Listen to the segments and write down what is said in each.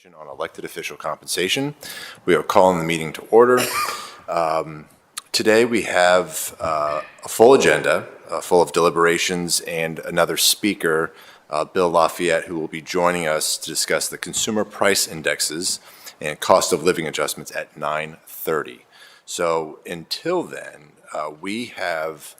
Commission on Elected Official Compensation. We are calling the meeting to order. Today we have a full agenda, full of deliberations and another speaker, Bill Lafayette, who will be joining us to discuss the consumer price indexes and cost of living adjustments at 9:30. So until then, we have,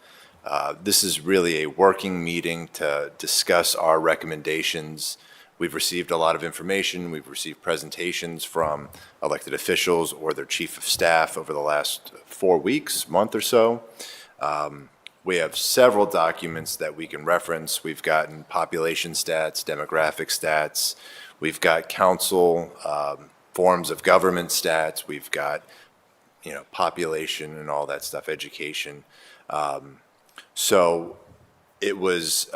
this is really a working meeting to discuss our recommendations. We've received a lot of information. We've received presentations from elected officials or their chief of staff over the last 4 weeks, month or so. We have several documents that we can reference. We've gotten population stats, demographic stats. We've got council forms of government stats. We've got, population and all that stuff, education. So it was,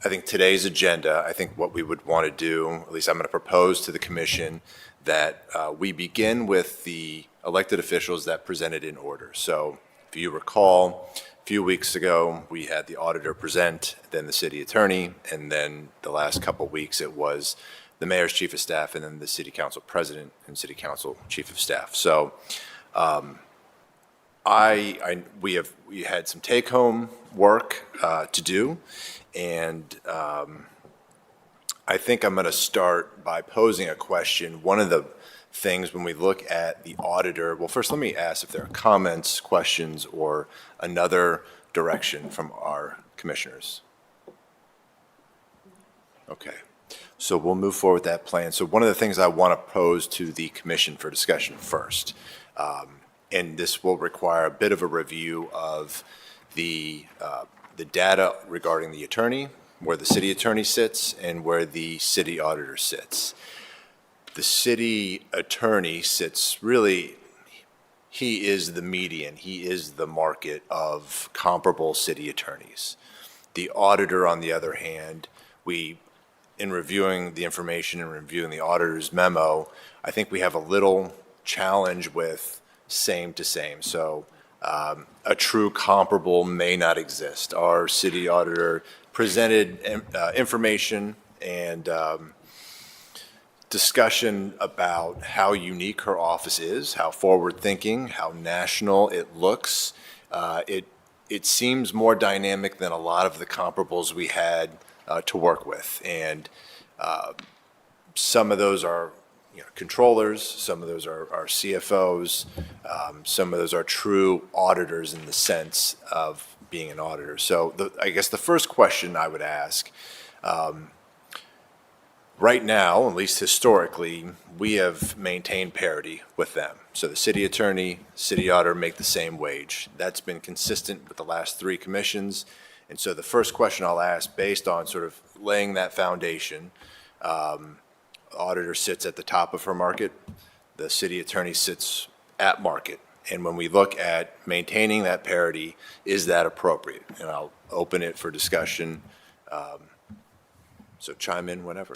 I think today's agenda, I think what we would want to do, at least I'm going to propose to the commission that we begin with the elected officials that presented in order. So if you recall, a few weeks ago, we had the auditor present, then the city attorney, and then the last couple of weeks it was the mayor's chief of staff, and then the city council president and city council chief of staff. So we had some take-home work to do, and I think I'm going to start by posing a question. One of the things when we look at the auditor, well, first let me ask if there are comments, questions, or another direction from our commissioners. Okay, so we'll move forward with that plan. So one of the things I want to pose to the commission for discussion first, and this will require a bit of a review of the data regarding the attorney, where the city attorney sits, and where the city auditor sits. The city attorney sits really, he is the median, he is the market of comparable city attorneys. The auditor, on the other hand, in reviewing the information and reviewing the auditor's memo, I think we have a little challenge with same to same. So a true comparable may not exist. Our city auditor presented information and discussion about how unique her office is, how forward-thinking, how national it looks. It seems more dynamic than a lot of the comparables we had to work with. And some of those are controllers, some of those are CFOs, some of those are true auditors in the sense of being an auditor. So I guess the first question I would ask, right now, at least historically, we have maintained parity with them. So the city attorney, city auditor make the same wage. That's been consistent with the last 3 commissions. And so the first question I'll ask, based on sort of laying that foundation, auditor sits at the top of her market, the city attorney sits at market. And when we look at maintaining that parity, is that appropriate? And I'll open it for discussion. So chime in whenever.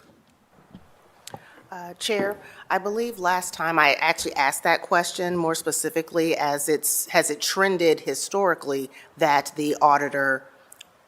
Chair, I believe last time I actually asked that question more specifically has it trended historically that the auditor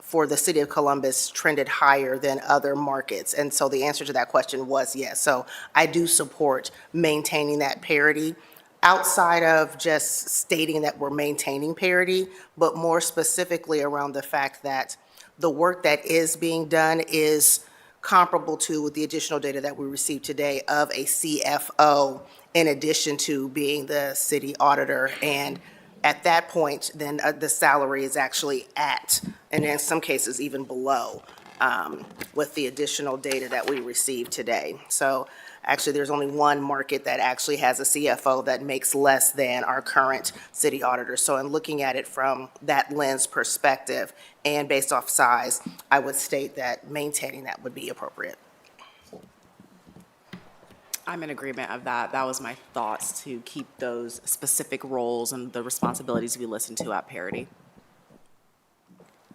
for the city of Columbus trended higher than other markets? And so the answer to that question was yes. So I do support maintaining that parity outside of just stating that we're maintaining parity, but more specifically around the fact that the work that is being done is comparable to with the additional data that we received today of a CFO in addition to being the city auditor. And at that point, then the salary is actually at, and in some cases even below, with the additional data that we received today. So actually, there's only one market that actually has a CFO that makes less than our current city auditor. So in looking at it from that lens perspective and based off size, I would state that maintaining that would be appropriate. I'm in agreement of that. That was my thoughts, to keep those specific roles and the responsibilities we listen to at parity.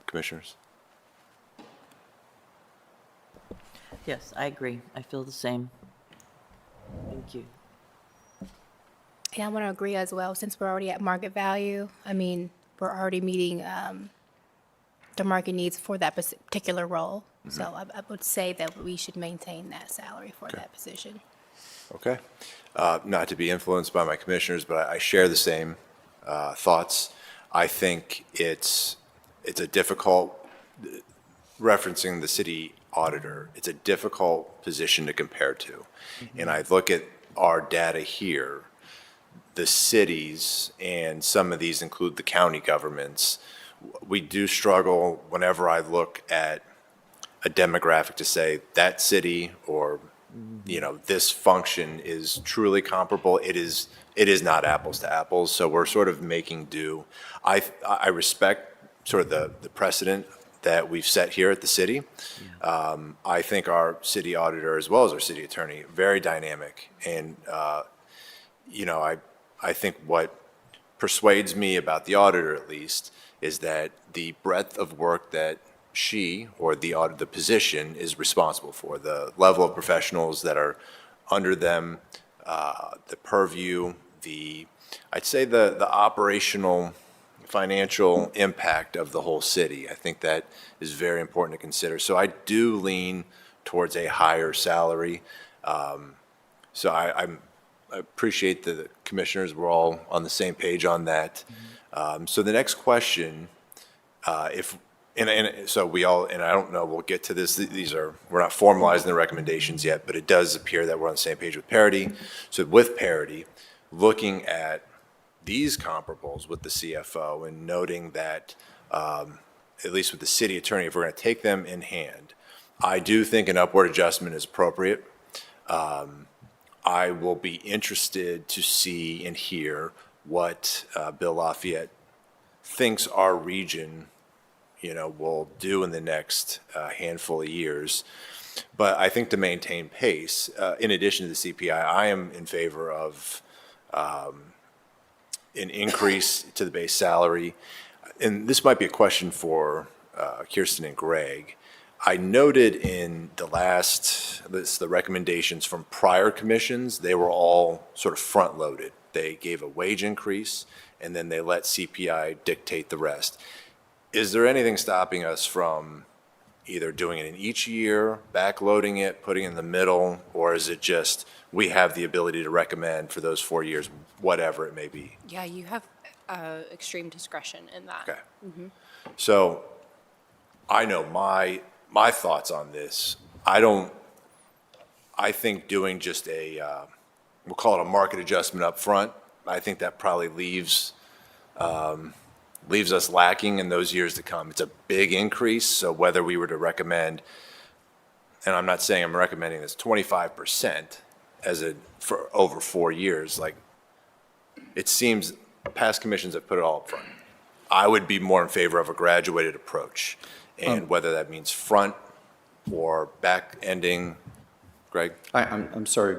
Commissioners? Yes, I agree. I feel the same. Thank you. And I want to agree as well, since we're already at market value. I mean, we're already meeting the market needs for that particular role. Mm-hmm. So I would say that we should maintain that salary for that position. Okay. Not to be influenced by my commissioners, but I share the same thoughts. I think it's a difficult, referencing the city auditor, it's a difficult position to compare to. And I look at our data here, the cities, and some of these include the county governments. We do struggle whenever I look at a demographic to say that city or, this function is truly comparable. It is not apples to apples, so we're sort of making do. I respect sort of the precedent that we've set here at the city. I think our city auditor, as well as our city attorney, very dynamic. And, I think what persuades me about the auditor, at least, is that the breadth of work that she or the position is responsible for, the level of professionals that are under them, the purview, I'd say the operational financial impact of the whole city. I think that is very important to consider. So I do lean towards a higher salary. So I appreciate the commissioners, we're all on the same page on that. So the next question, so we all, and I don't know, we'll get to this, we're not formalizing the recommendations yet, but it does appear that we're on the same page with parity. So with parity, looking at these comparables with the CFO and noting that, at least with the city attorney, if we're going to take them in hand, I do think an upward adjustment is appropriate. I will be interested to see and hear what Bill Lafayette thinks our region, will do in the next handful of years. But I think to maintain pace, in addition to the CPI, I am in favor of an increase to the base salary. And this might be a question for Kirsten and Greg. I noted in the recommendations from prior commissions, they were all sort of front-loaded. They gave a wage increase, and then they let CPI dictate the rest. Is there anything stopping us from either doing it in each year, backloading it, putting it in the middle, or is it just we have the ability to recommend for those 4 years, whatever it may be? Yeah, you have extreme discretion in that. Okay. So I know my thoughts on this. I think doing just we'll call it a market adjustment up front, I think that probably leaves us lacking in those years to come. It's a big increase, so whether we were to recommend, and I'm not saying I'm recommending this 25% for over 4 years, like it seems past commissions have put it all up front. I would be more in favor of a graduated approach, and whether that means front or back ending. Greg? I'm sorry,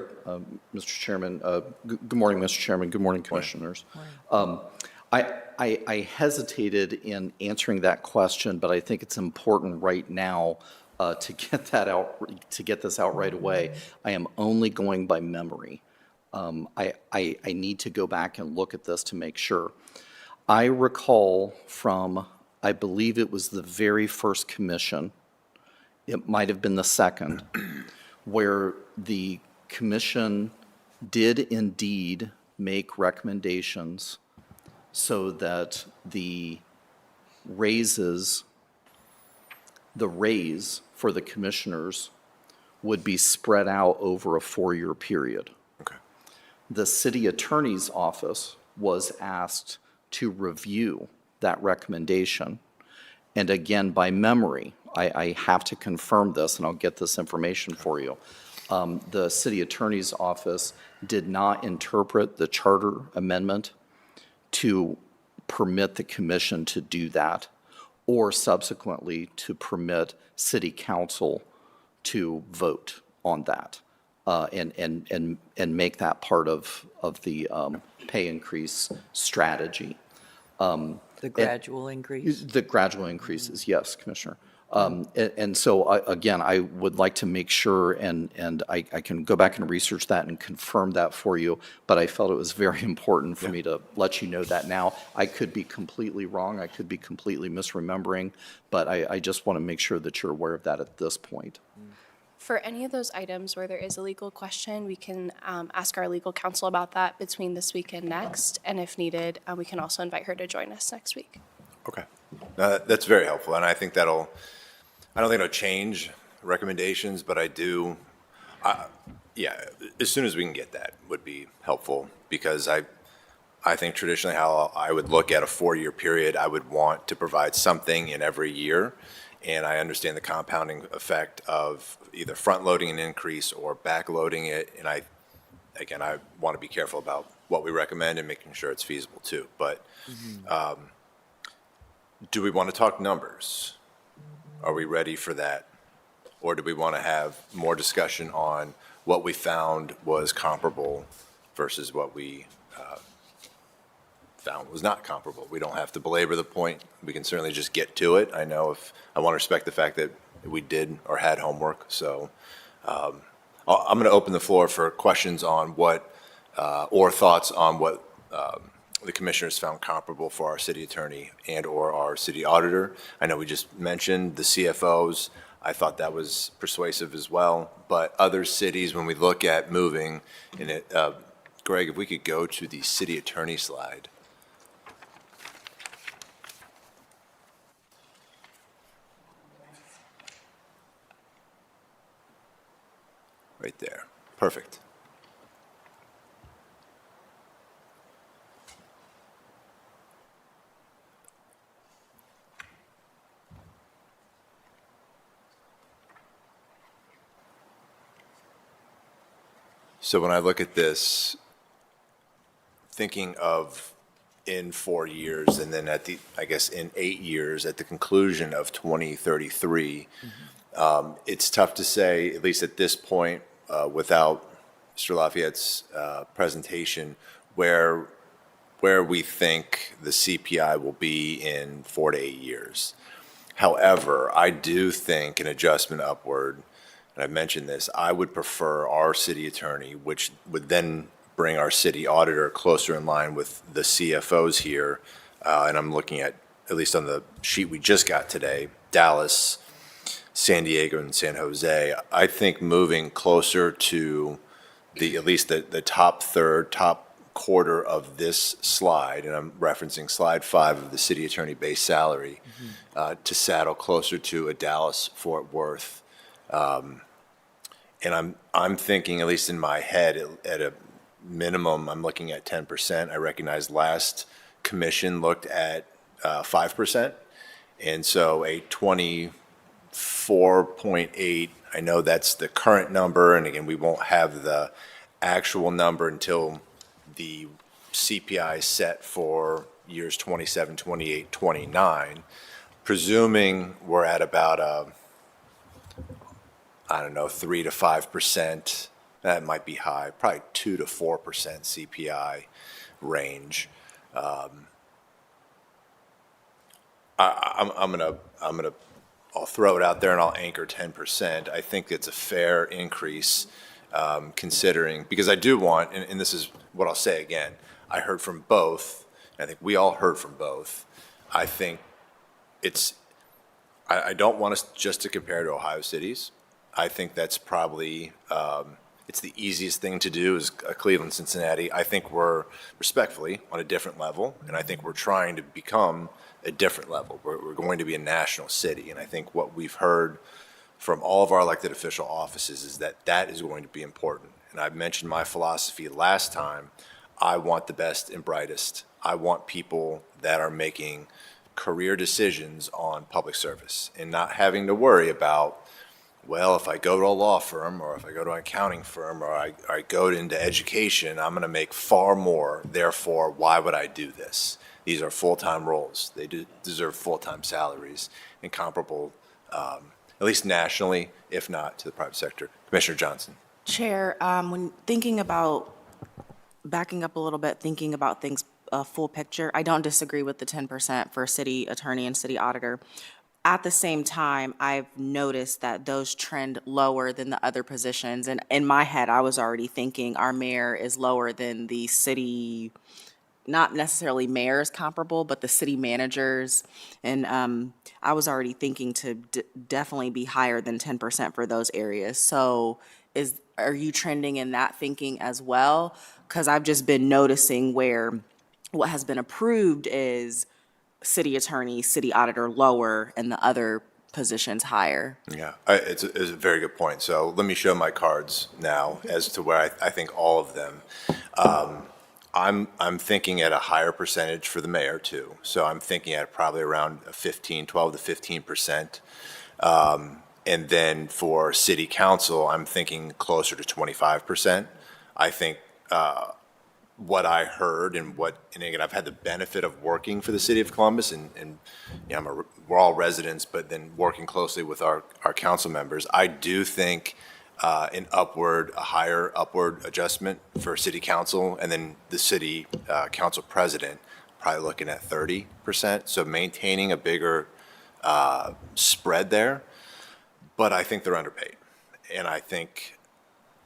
Mr. Chairman. Good morning, Mr. Chairman. Good morning, Commissioners. I hesitated in answering that question, but I think it's important right now to get this out right away. I am only going by memory. I need to go back and look at this to make sure. I recall from, I believe it was the very first commission, it might have been the second, where the commission did indeed make recommendations so that the raise for the commissioners would be spread out over a 4-year period. Okay. The city attorney's office was asked to review that recommendation. And again, by memory, I have to confirm this, and I'll get this information for you. The city attorney's office did not interpret the charter amendment to permit the commission to do that, or subsequently to permit city council to vote on that and make that part of the pay increase strategy. The gradual increase? The gradual increases, yes, Commissioner. And so, again, I would like to make sure, and I can go back and research that and confirm that for you, but I felt it was very important for me to let you know that now. I could be completely wrong, I could be completely misremembering, but I just want to make sure that you're aware of that at this point. For any of those items where there is a legal question, we can ask our legal counsel about that between this week and next. And if needed, we can also invite her to join us next week. Okay. No, that's very helpful, and I think I don't think it'll change recommendations, but yeah, as soon as we can get that would be helpful, because I think traditionally how I would look at a 4-year period, I would want to provide something in every year. And I understand the compounding effect of either front-loading an increase or back-loading it. And I want to be careful about what we recommend and making sure it's feasible too. But do we want to talk numbers? Are we ready for that? Or do we want to have more discussion on what we found was comparable versus what we found was not comparable? We don't have to belabor the point. We can certainly just get to it. I want to respect the fact that we did or had homework. So I'm going to open the floor for questions on or thoughts on what the commissioners found comparable for our city attorney and or our city auditor. I know we just mentioned the CFOs. I thought that was persuasive as well. But other cities, when we look at moving, Greg, if we could go to the city attorney slide. Right there. Perfect. So when I look at this, thinking of in 4 years and then in 8 years at the conclusion of 2033, it's tough to say, at least at this point, without Mr. Lafayette's presentation, where we think the CPI will be in 4 to 8 years. However, I do think an adjustment upward, and I mentioned this, I would prefer our city attorney, which would then bring our city auditor closer in line with the CFOs here. And I'm looking at least on the sheet we just got today, Dallas, San Diego, and San Jose. I think moving closer to at least the top third, top quarter of this slide, and I'm referencing slide 5 of the city attorney base salary, to saddle closer to a Dallas, Fort Worth. And I'm thinking, at least in my head, at a minimum, I'm looking at 10%. I recognize last commission looked at 5%. And so a 24.8, I know that's the current number. And again, we won't have the actual number until the CPI is set for years 27, 28, 29. Presuming we're at about 3 to 5%, that might be high, probably 2 to 4% CPI range. I'll throw it out there and I'll anchor 10%. I think it's a fair increase, considering, because I do want, and this is what I'll say again, I heard from both, and I think we all heard from both. I think I don't want us just to compare to Ohio cities. I think that's probably, it's the easiest thing to do is Cleveland, Cincinnati. I think we're respectfully on a different level, and I think we're trying to become a different level. We're going to be a national city, and I think what we've heard from all of our elected official offices is that is going to be important. And I mentioned my philosophy last time. I want the best and brightest. I want people that are making career decisions on public service and not having to worry about, well, if I go to a law firm or if I go to an accounting firm or I go into education, I'm going to make far more. Therefore, why would I do this? These are full-time roles. They deserve full-time salaries and comparable, at least nationally, if not to the private sector. Commissioner Johnson. Chair, when thinking about, backing up a little bit, thinking about things full picture, I don't disagree with the 10% for city attorney and city auditor. At the same time, I've noticed that those trend lower than the other positions. And in my head, I was already thinking our mayor is lower than the city not necessarily mayors comparable, but the city managers. And I was already thinking to definitely be higher than 10% for those areas. So are you trending in that thinking as well? Because I've just been noticing where what has been approved is city attorney, city auditor lower, and the other positions higher. Yeah, it's a very good point. So let me show my cards now as to where I think all of them. I'm thinking at a higher percentage for the mayor too. So I'm thinking at probably around 12 to 15%. And then for city council, I'm thinking closer to 25%. I think what I heard and again, I've had the benefit of working for the city of Columbus and you know, we're all residents, but then working closely with our council members. I do think a higher upward adjustment for city council, and then the city council president, probably looking at 30%. So maintaining a bigger spread there, but I think they're underpaid. And I think,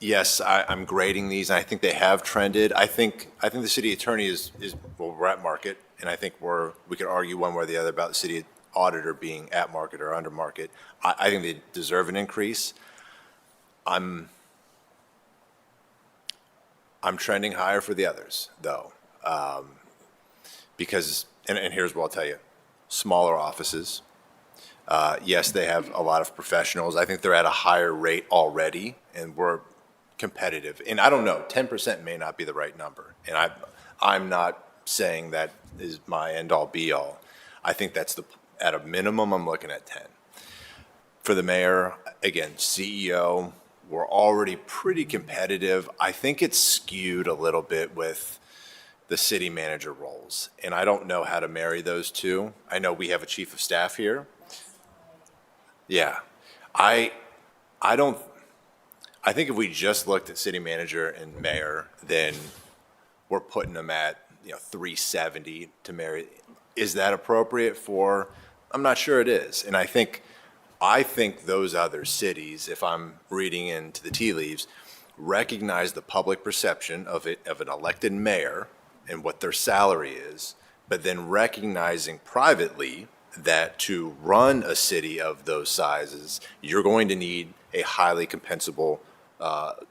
yes, I'm grading these, and I think they have trended. I think the city attorney is well, we're at market, and I think we could argue one way or the other about the city auditor being at market or under market. I think they deserve an increase. I'm trending higher for the others, though, because, and here's what I'll tell you, smaller offices. Yes, they have a lot of professionals. I think they're at a higher rate already, and we're competitive. And I don't know, 10% may not be the right number. And I'm not saying that is my end-all, be-all. I think that's at a minimum, I'm looking at 10. For the mayor, again, CEO, we're already pretty competitive. I think it's skewed a little bit with the city manager roles. And I don't know how to marry those two. I know we have a chief of staff here. Yeah. I think if we just looked at city manager and mayor, then we're putting them at, 370 to marry. Is that appropriate for, I'm not sure it is. And I think those other cities, if I'm reading into the tea leaves, recognize the public perception of an elected mayor and what their salary is, but then recognizing privately that to run a city of those sizes, you're going to need a highly compensable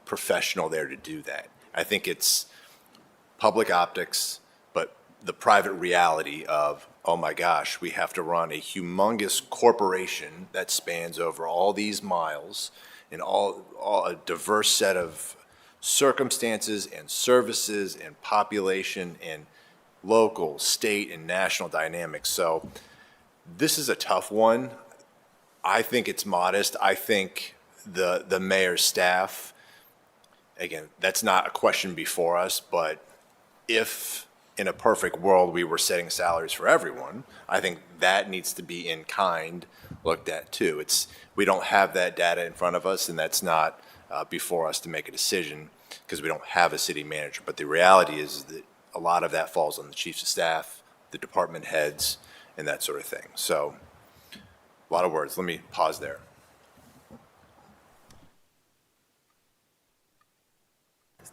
professional there to do that. I think it's public optics, but the private reality of, oh my gosh, we have to run a humongous corporation that spans over all these miles and all a diverse set of circumstances and services and population and local, state, and national dynamics. So this is a tough one. I think it's modest. I think the mayor's staff, again, that's not a question before us, but if in a perfect world we were setting salaries for everyone, I think that needs to be in kind looked at too. We don't have that data in front of us, and that's not before us to make a decision because we don't have a city manager. But the reality is that a lot of that falls on the chiefs of staff, the department heads, and that sort of thing. So a lot of words. Let me pause there.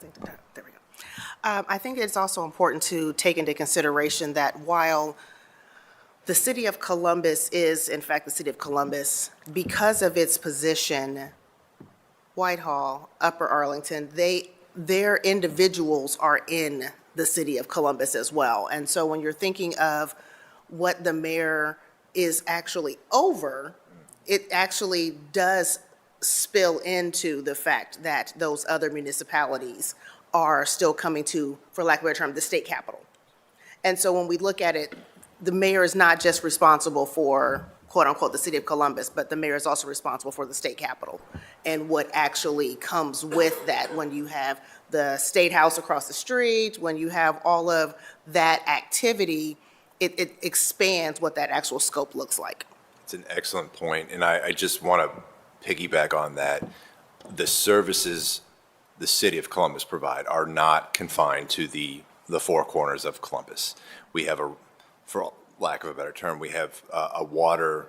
There we go. I think it's also important to take into consideration that while the city of Columbus is, in fact, the city of Columbus, because of its position, Whitehall, Upper Arlington, their individuals are in the city of Columbus as well. And so when you're thinking of what the mayor is actually over, it actually does spill into the fact that those other municipalities are still coming to, for lack of a better term, the state capital. And so when we look at it, the mayor is not just responsible for, quote unquote, the city of Columbus, but the mayor is also responsible for the state capital and what actually comes with that when you have the State House across the street, when you have all of that activity, it expands what that actual scope looks like. It's an excellent point, and I just want to piggyback on that. The services the city of Columbus provide are not confined to the four corners of Columbus. We have for lack of a better term, we have a water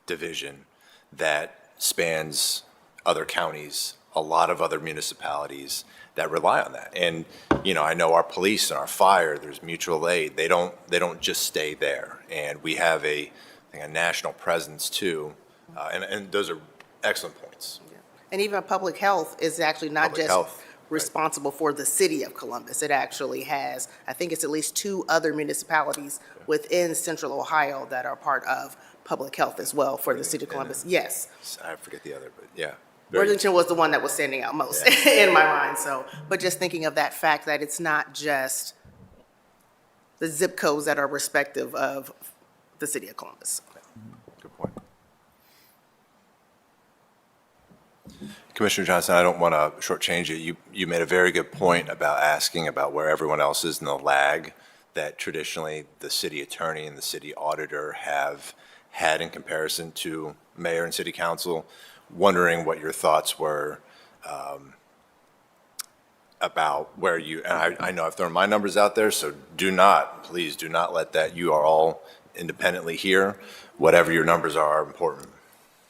division that spans other counties a lot of other municipalities that rely on that. And, you know, I know our police and our fire, there's mutual aid, they don't just stay there. And we have I think, a national presence too, and those are excellent points. And even public health is actually not Public just health, right. responsible for the city of Columbus. It actually has, I think it's at least 2 other municipalities within central Ohio that are part of public health as well for the city of Columbus. Yes. I forget the other, but yeah. Very good. Worthington was the one that was standing out most in my mind, so, but just thinking of that fact that it's not just the zip codes that are respective of the city of Columbus. Good point. Commissioner Johnson, I don't want to shortchange you. You made a very good point about asking about where everyone else is in the lag that traditionally the city attorney and the city auditor have had in comparison to mayor and city council. Wondering what your thoughts were about where you, and I know I've thrown my numbers out there, so please do not let that, you are all independently here. Whatever your numbers are important.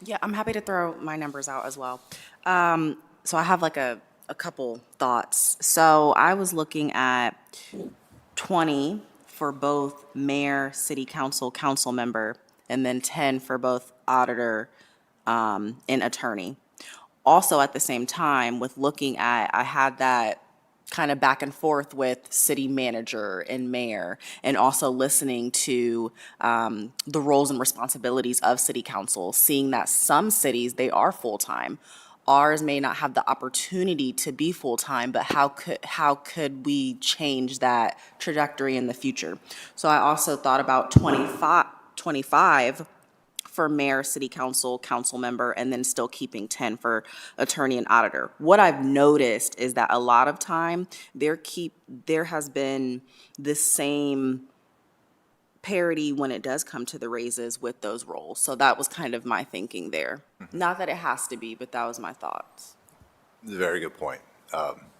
Yeah, I'm happy to throw my numbers out as well. So I have like a couple thoughts. So I was looking at 20 for both mayor, city council, council member, and then 10 for both auditor and attorney. Also, at the same time, with looking at, I had that kind of back and forth with city manager and mayor, and also listening to the roles and responsibilities of city council, seeing that some cities, they are full-time. Ours may not have the opportunity to be full-time, but how could we change that trajectory in the future? So I also thought about 25 for mayor, city council, council member, and then still keeping 10 for attorney and auditor. What I've noticed is that a lot of time there has been the same parity when it does come to the raises with those roles. So that was kind of my thinking there. Not that it has to be, but that was my thoughts. Very good point.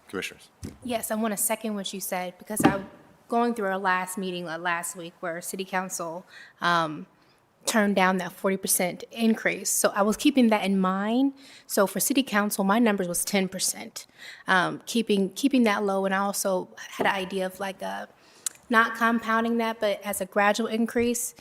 Commissioners. Yes, I want to second what you said, because I'm going through our last meeting last week where city council turned down that 40% increase. So I was keeping that in mind. So for city council, my numbers was 10%, keeping that low. And I also had an idea of like not compounding that, but as a gradual increase,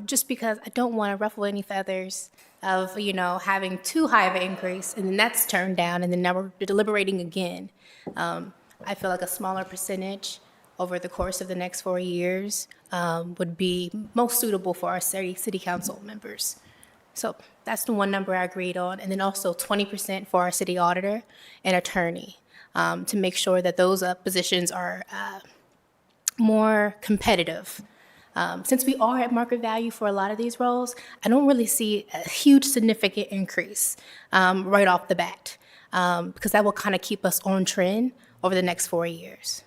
just because I don't want to ruffle any feathers of, having too high of an increase, and then that's turned down, and then now we're deliberating again. I feel like a smaller percentage over the course of the next 4 years would be most suitable for our city council members. So that's the one number I agreed on. And then also 20% for our city auditor and attorney, to make sure that those positions are more competitive. Since we are at market value for a lot of these roles, I don't really see a huge significant increase right off the bat, because that will kind of keep us on trend over the next 4 years.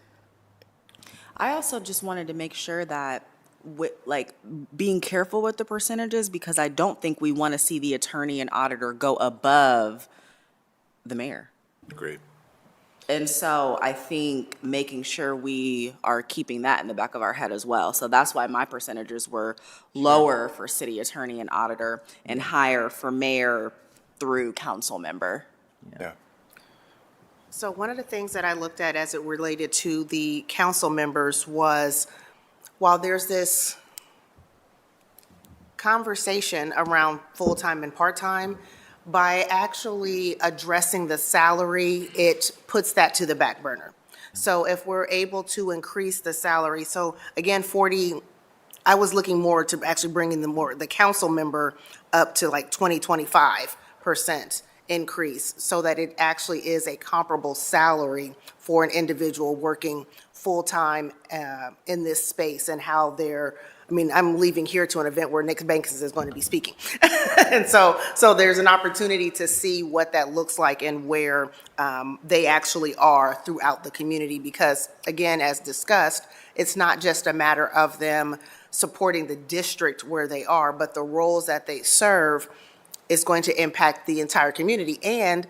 I also just wanted to make sure that being careful with the percentages, because I don't think we want to see the attorney and auditor go above the mayor. Agreed. And so I think making sure we are keeping that in the back of our head as well. So that's why my percentages were lower for city attorney and auditor and higher for mayor through council member. Yeah. So one of the things that I looked at as it related to the council members was, while there's this conversation around full-time and part-time, by actually addressing the salary, it puts that to the back burner. So if we're able to increase the salary, so again, 40, I was looking more to actually bringing the council member up to like 25% increase, so that it actually is a comparable salary for an individual working full-time in this space, and how I'm leaving here to an event where Nick Banks is going to be speaking. And so there's an opportunity to see what that looks like and where they actually are throughout the community. Because again, as discussed, it's not just a matter of them supporting the district where they are, but the roles that they serve is going to impact the entire community. And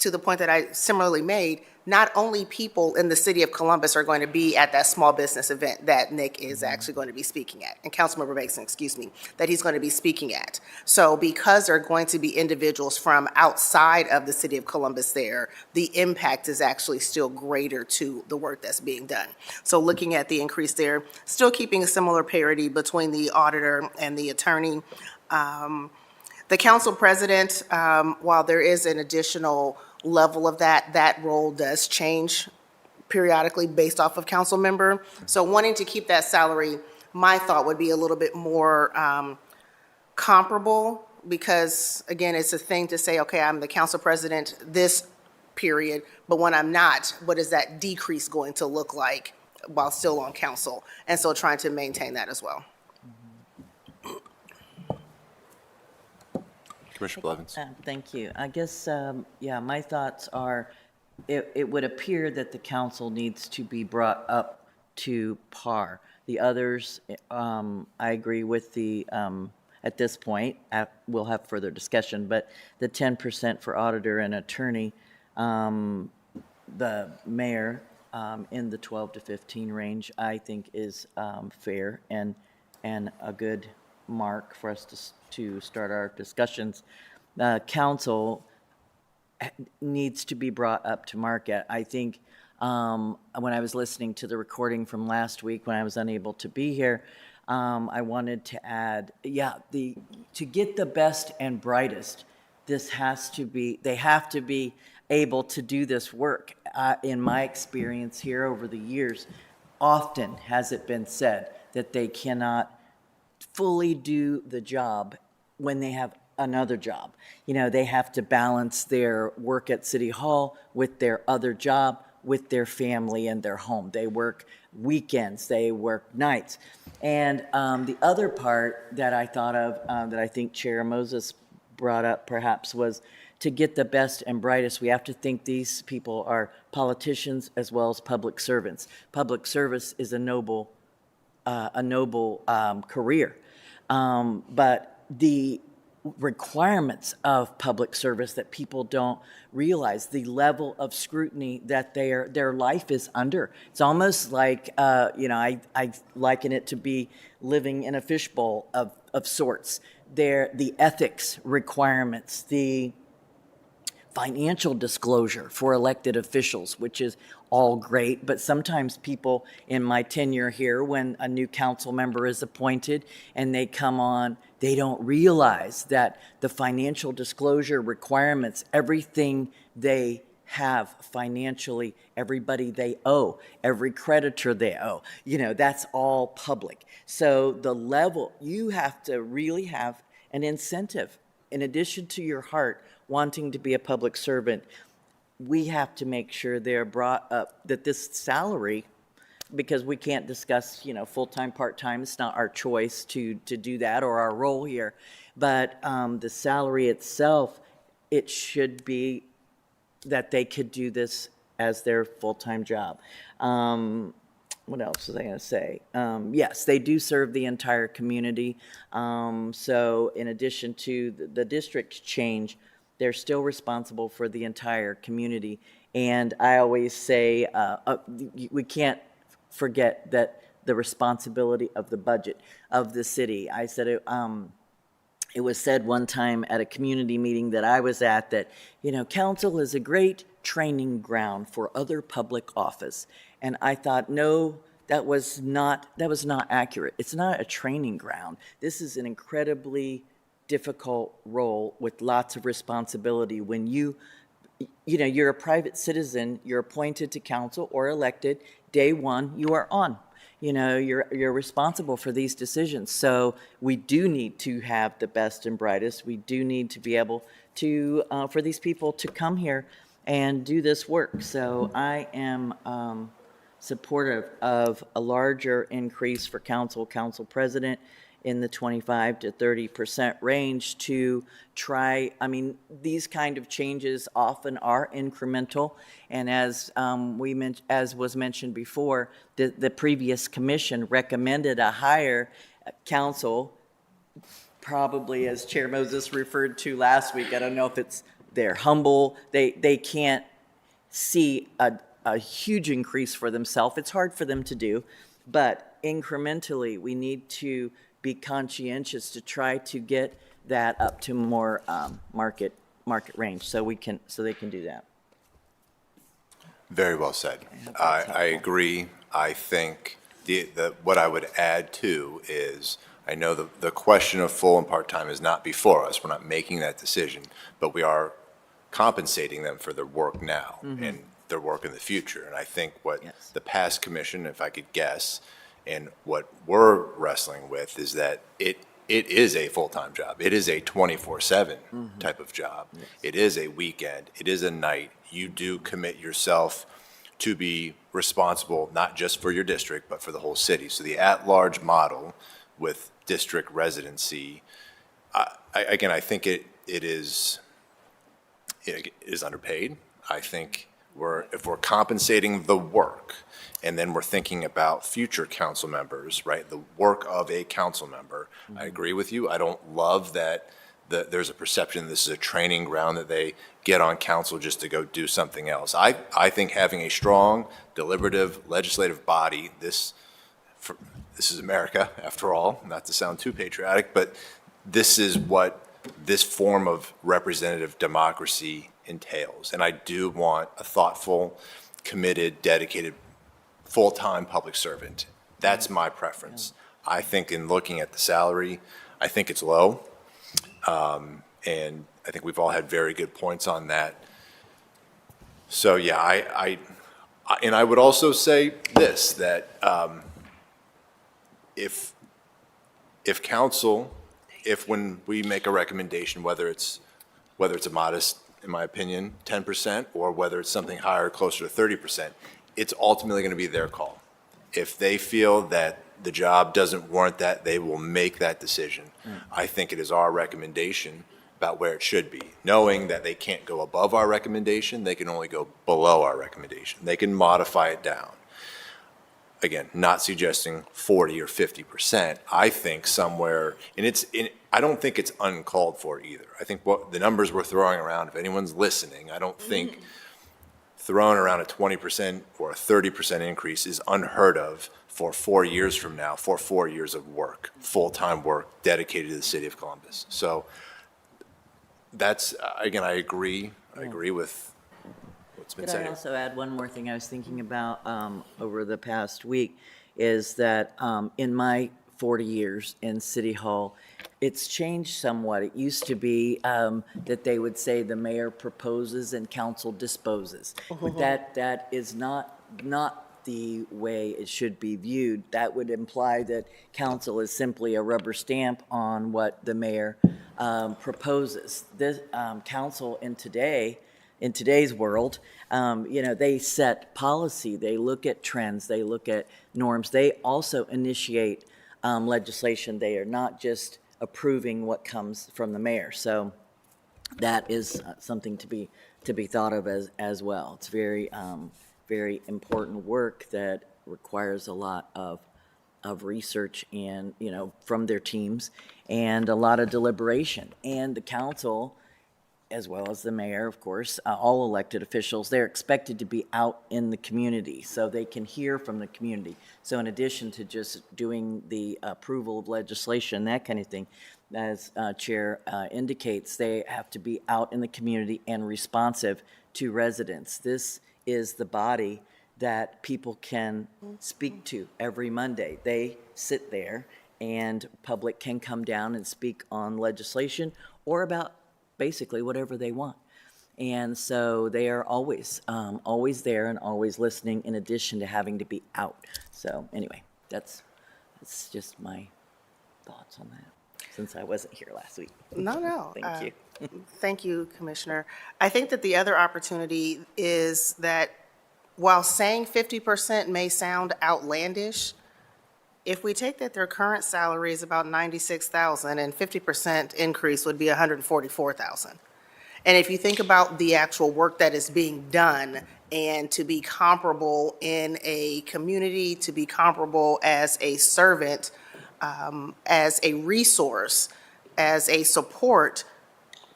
to the point that I similarly made, not only people in the city of Columbus are going to be at that small business event that Nick is actually going to be speaking at, and Councilmember Mason, excuse me, that he's going to be speaking at. So because there are going to be individuals from outside of the city of Columbus there, the impact is actually still greater to the work that's being done. So looking at the increase there, still keeping a similar parity between the auditor and the attorney. The council president, while there is an additional level of that role does change periodically based off of council member. So wanting to keep that salary, my thought would be a little bit more comparable, because again, it's a thing to say, okay, I'm the council president this period, but when I'm not, what is that decrease going to look like while still on council? And so trying to maintain that as well. Commissioner Blevins? Thank you. I guess, yeah, my thoughts are, it would appear that the council needs to be brought up to par. The others, I agree with the, at this point, we'll have further discussion, but the 10% for auditor and attorney, the mayor in the 12 to 15 range, I think is fair and a good mark for us to start our discussions. Council needs to be brought up to market. I think when I was listening to the recording from last week when I was unable to be here, I wanted to add, yeah, to get the best and brightest, this has to be, they have to be able to do this work. In my experience here over the years, often has it been said that they cannot fully do the job when they have another job. You know, they have to balance their work at City Hall with their other job, with their family and their home. They work weekends, they work nights. And the other part that I thought of, that I think Chair Moses brought up perhaps, was to get the best and brightest, we have to think these people are politicians as well as public servants. Public service is a noble career. But the requirements of public service that people don't realize, the level of scrutiny that their life is under. It's almost like, I liken it to be living in a fishbowl of sorts. The ethics requirements, the financial disclosure for elected officials, which is all great, but sometimes people in my tenure here, when a new council member is appointed and they come on, they don't realize that the financial disclosure requirements, everything they have financially, everybody they owe, every creditor they owe, that's all public. So the level, you have to really have an incentive. In addition to your heart wanting to be a public servant, we have to make sure they're brought up, that this salary, because we can't discuss, full-time, part-time, it's not our choice to do that or our role here, but the salary itself, it should be that they could do this as their full-time job. What else was I going to say? Yes, they do serve the entire community. So in addition to the district change, they're still responsible for the entire community. And I always say we can't forget that the responsibility of the budget of the city. I said it was said one time at a community meeting that I was at that, council is a great training ground for other public office. And I thought, no, that was not accurate. It's not a training ground. This is an incredibly difficult role with lots of responsibility. When you're a private citizen, you're appointed to council or elected, day one, you are on. You're responsible for these decisions. So we do need to have the best and brightest. We do need to be able to, for these people to come here and do this work. So I am supportive of a larger increase for council president in the 25 to 30% range to try, these kind of changes often are incremental. And as as was mentioned before, the previous commission recommended a higher council, probably as Chair Moses referred to last week. I don't know if it's they're humble, they can't see a huge increase for themselves. It's hard for them to do, but incrementally, we need to be conscientious to try to get that up to more market range, so they can do that. Very well said. I agree. I think what I would add too is, I know the question of full and part-time is not before us. We're not making that decision, but we are compensating them for their work now and their work in the future. And I think what Yes. the past commission, if I could guess, and what we're wrestling with is that it is a full-time job. It is a 24/7 type of job. It is a weekend. It is a night. You do commit yourself to be responsible, not just for your district, but for the whole city. So the at-large model with district residency, I think it is underpaid. I think if we're compensating the work, and then we're thinking about future council members, right? The work of a council member. I agree with you. I don't love that there's a perception this is a training ground that they get on council just to go do something else. I think having a strong, deliberative, legislative body, this is America, after all, not to sound too patriotic, but this is what this form of representative democracy entails. And I do want a thoughtful, committed, dedicated, full-time public servant. That's my preference. I think in looking at the salary, I think it's low. And I think we've all had very good points on that. So, yeah, and I would also say this, that if council, when we make a recommendation, whether it's a modest, in my opinion, 10%, or whether it's something higher, closer to 30%, it's ultimately going to be their call. If they feel that the job doesn't warrant that, they will make that decision. I think it is our recommendation about where it should be, knowing that they can't go above our recommendation, they can only go below our recommendation. They can modify it down. Again, not suggesting 40 or 50%. I think somewhere, and I don't think it's uncalled for either. I think what the numbers we're throwing around, if anyone's listening, I don't think throwing around a 20% or a 30% increase is unheard of for 4 years from now, for 4 years of work, full-time work dedicated to the city of Columbus. So that's, again, I agree with what's been Could said I here. also add one more thing I was thinking about over the past week, is that in my 40 years in City Hall, it's changed somewhat. It used to be that they would say the mayor proposes and council disposes. But that is not the way it should be viewed. That would imply that council is simply a rubber stamp on what the mayor proposes. This council in today's world, they set policy, they look at trends, they look at norms, they also initiate legislation. They are not just approving what comes from the mayor. So that is something to be thought of as well. It's very important work that requires a lot of research and, from their teams, and a lot of deliberation. And the council, as well as the mayor, of course, all elected officials, they're expected to be out in the community so they can hear from the community. So in addition to just doing the approval of legislation, that kind of thing, as Chair indicates, they have to be out in the community and responsive to residents. This is the body that people can speak to every Monday. They sit there and public can come down and speak on legislation or about basically whatever they want. And so they are always there and always listening, in addition to having to be out. So anyway, that's just my thoughts on that, since I wasn't here last week. No. Thank you. Thank you, Commissioner. I think that the other opportunity is that while saying 50% may sound outlandish, if we take that their current salary is about $96,000 and 50% increase would be $144,000. And if you think about the actual work that is being done, and to be comparable in a community, to be comparable as a servant, as a resource, as a support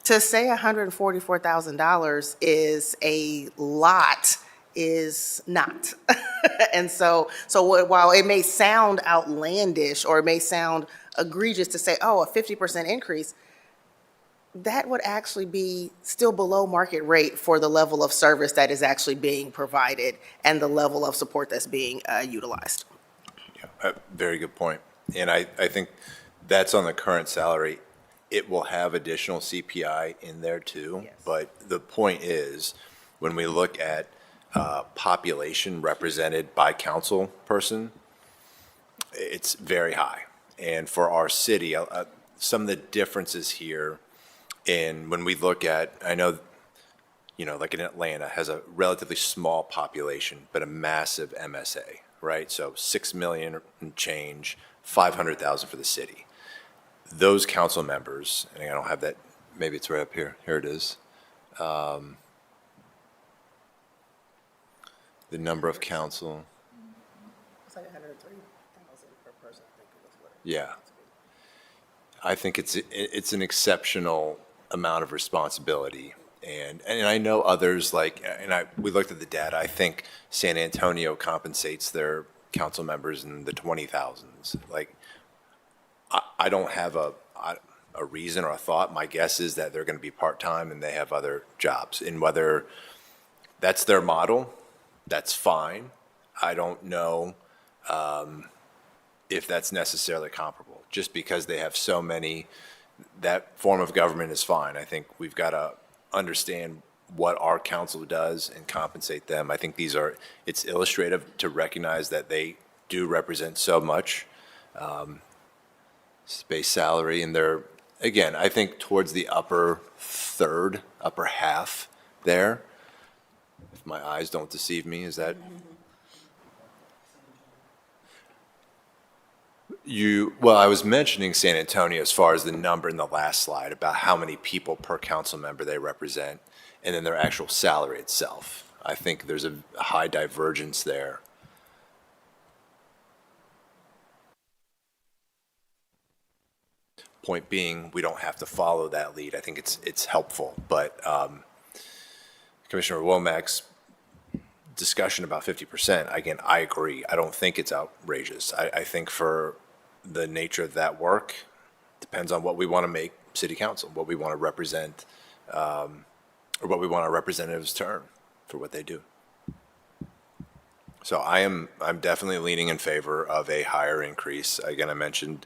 To say $144,000 is a lot is not. And so while it may sound outlandish or it may sound egregious to say, oh, a 50% increase, that would actually be still below market rate for the level of service that is actually being provided and the level of support that's being utilized. Very good point. And I think that's on the current salary. It will have additional CPI in there too. Yes. But the point is, when we look at population represented by council person, it's very high. And for our city, some of the differences here in when we look at, I know, like in Atlanta, has a relatively small population, but a massive MSA, right? So 6 million and change, 500,000 for the city. Those council members, and I don't have that, maybe it's right up here. Here it is. The number of council. It's like 103,000 per person, I think it was what it Yeah. I think it's an exceptional amount of responsibility. And I know others we looked at the data. I think San Antonio compensates their council members in the 20,000s. I don't have a reason or a thought. My guess is that they're going to be part-time and they have other jobs. And whether that's their model, that's fine. I don't know if that's necessarily comparable. Just because they have so many, that form of government is fine. I think we've got to understand what our council does and compensate them. I think it's illustrative to recognize that they do represent so much base salary, and they're, again, I think towards the upper third, upper half there. If my eyes don't deceive me, is that? Well, I was mentioning San Antonio as far as the number in the last slide about how many people per council member they represent, and then their actual salary itself. I think there's a high divergence there. Point being, we don't have to follow that lead. I think it's helpful, but Commissioner Womack's discussion about 50%, again, I agree. I don't think it's outrageous. I think for the nature of that work, depends on what we want to make city council, what we want to represent, or what we want our representatives to earn for what they do. So I'm definitely leaning in favor of a higher increase. Again, I mentioned,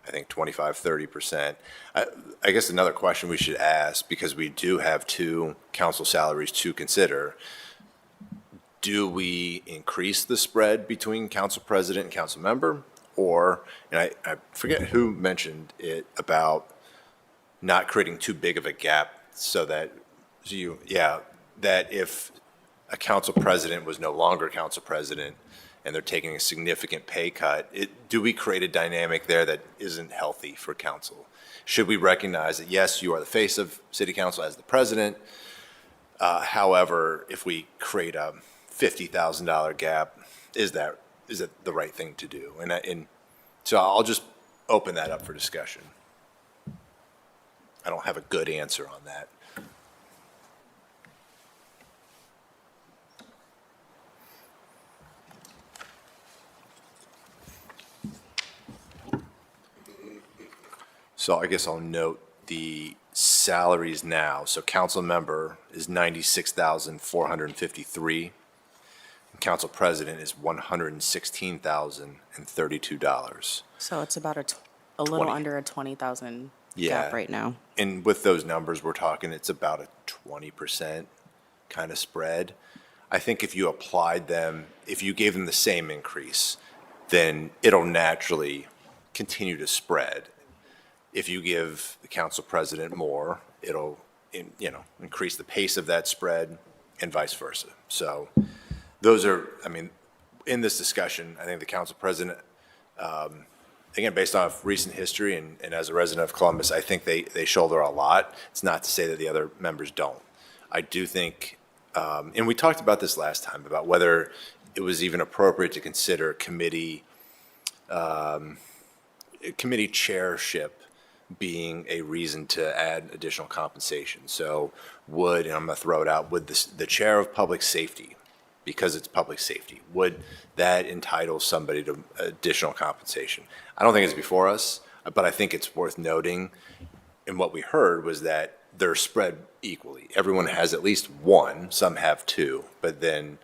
I think 25, 30%. I guess another question we should ask, because we do have two council salaries to consider, do we increase the spread between council president and council member? Or, and I forget who mentioned it about not creating too big of a gap so that that if a council president was no longer council president and they're taking a significant pay cut, do we create a dynamic there that isn't healthy for council? Should we recognize that, yes, you are the face of city council as the president? However, if we create a $50,000 gap, is it the right thing to do? And so I'll just open that up for discussion. I don't have a good answer on that. So I guess I'll note the salaries now. So council member is $96,453. Council president is $116,032. So it's about a little 20. under a 20,000 Yeah. gap right now. And with those numbers, we're talking it's about a 20% kind of spread. I think if you applied them, if you gave them the same increase, then it'll naturally continue to spread. If you give the council president more, it'll increase the pace of that spread and vice versa. So those are, in this discussion, I think the council president, again, based off recent history and as a resident of Columbus, I think they shoulder a lot. It's not to say that the other members don't. I do think, and we talked about this last time, about whether it was even appropriate to consider committee chairship being a reason to add additional compensation. So would, and I'm going to throw it out, would the chair of public safety, because it's public safety, would that entitle somebody to additional compensation? I don't think it's before us, but I think it's worth noting. And what we heard was that they're spread equally. Everyone has at least one, some have two, but then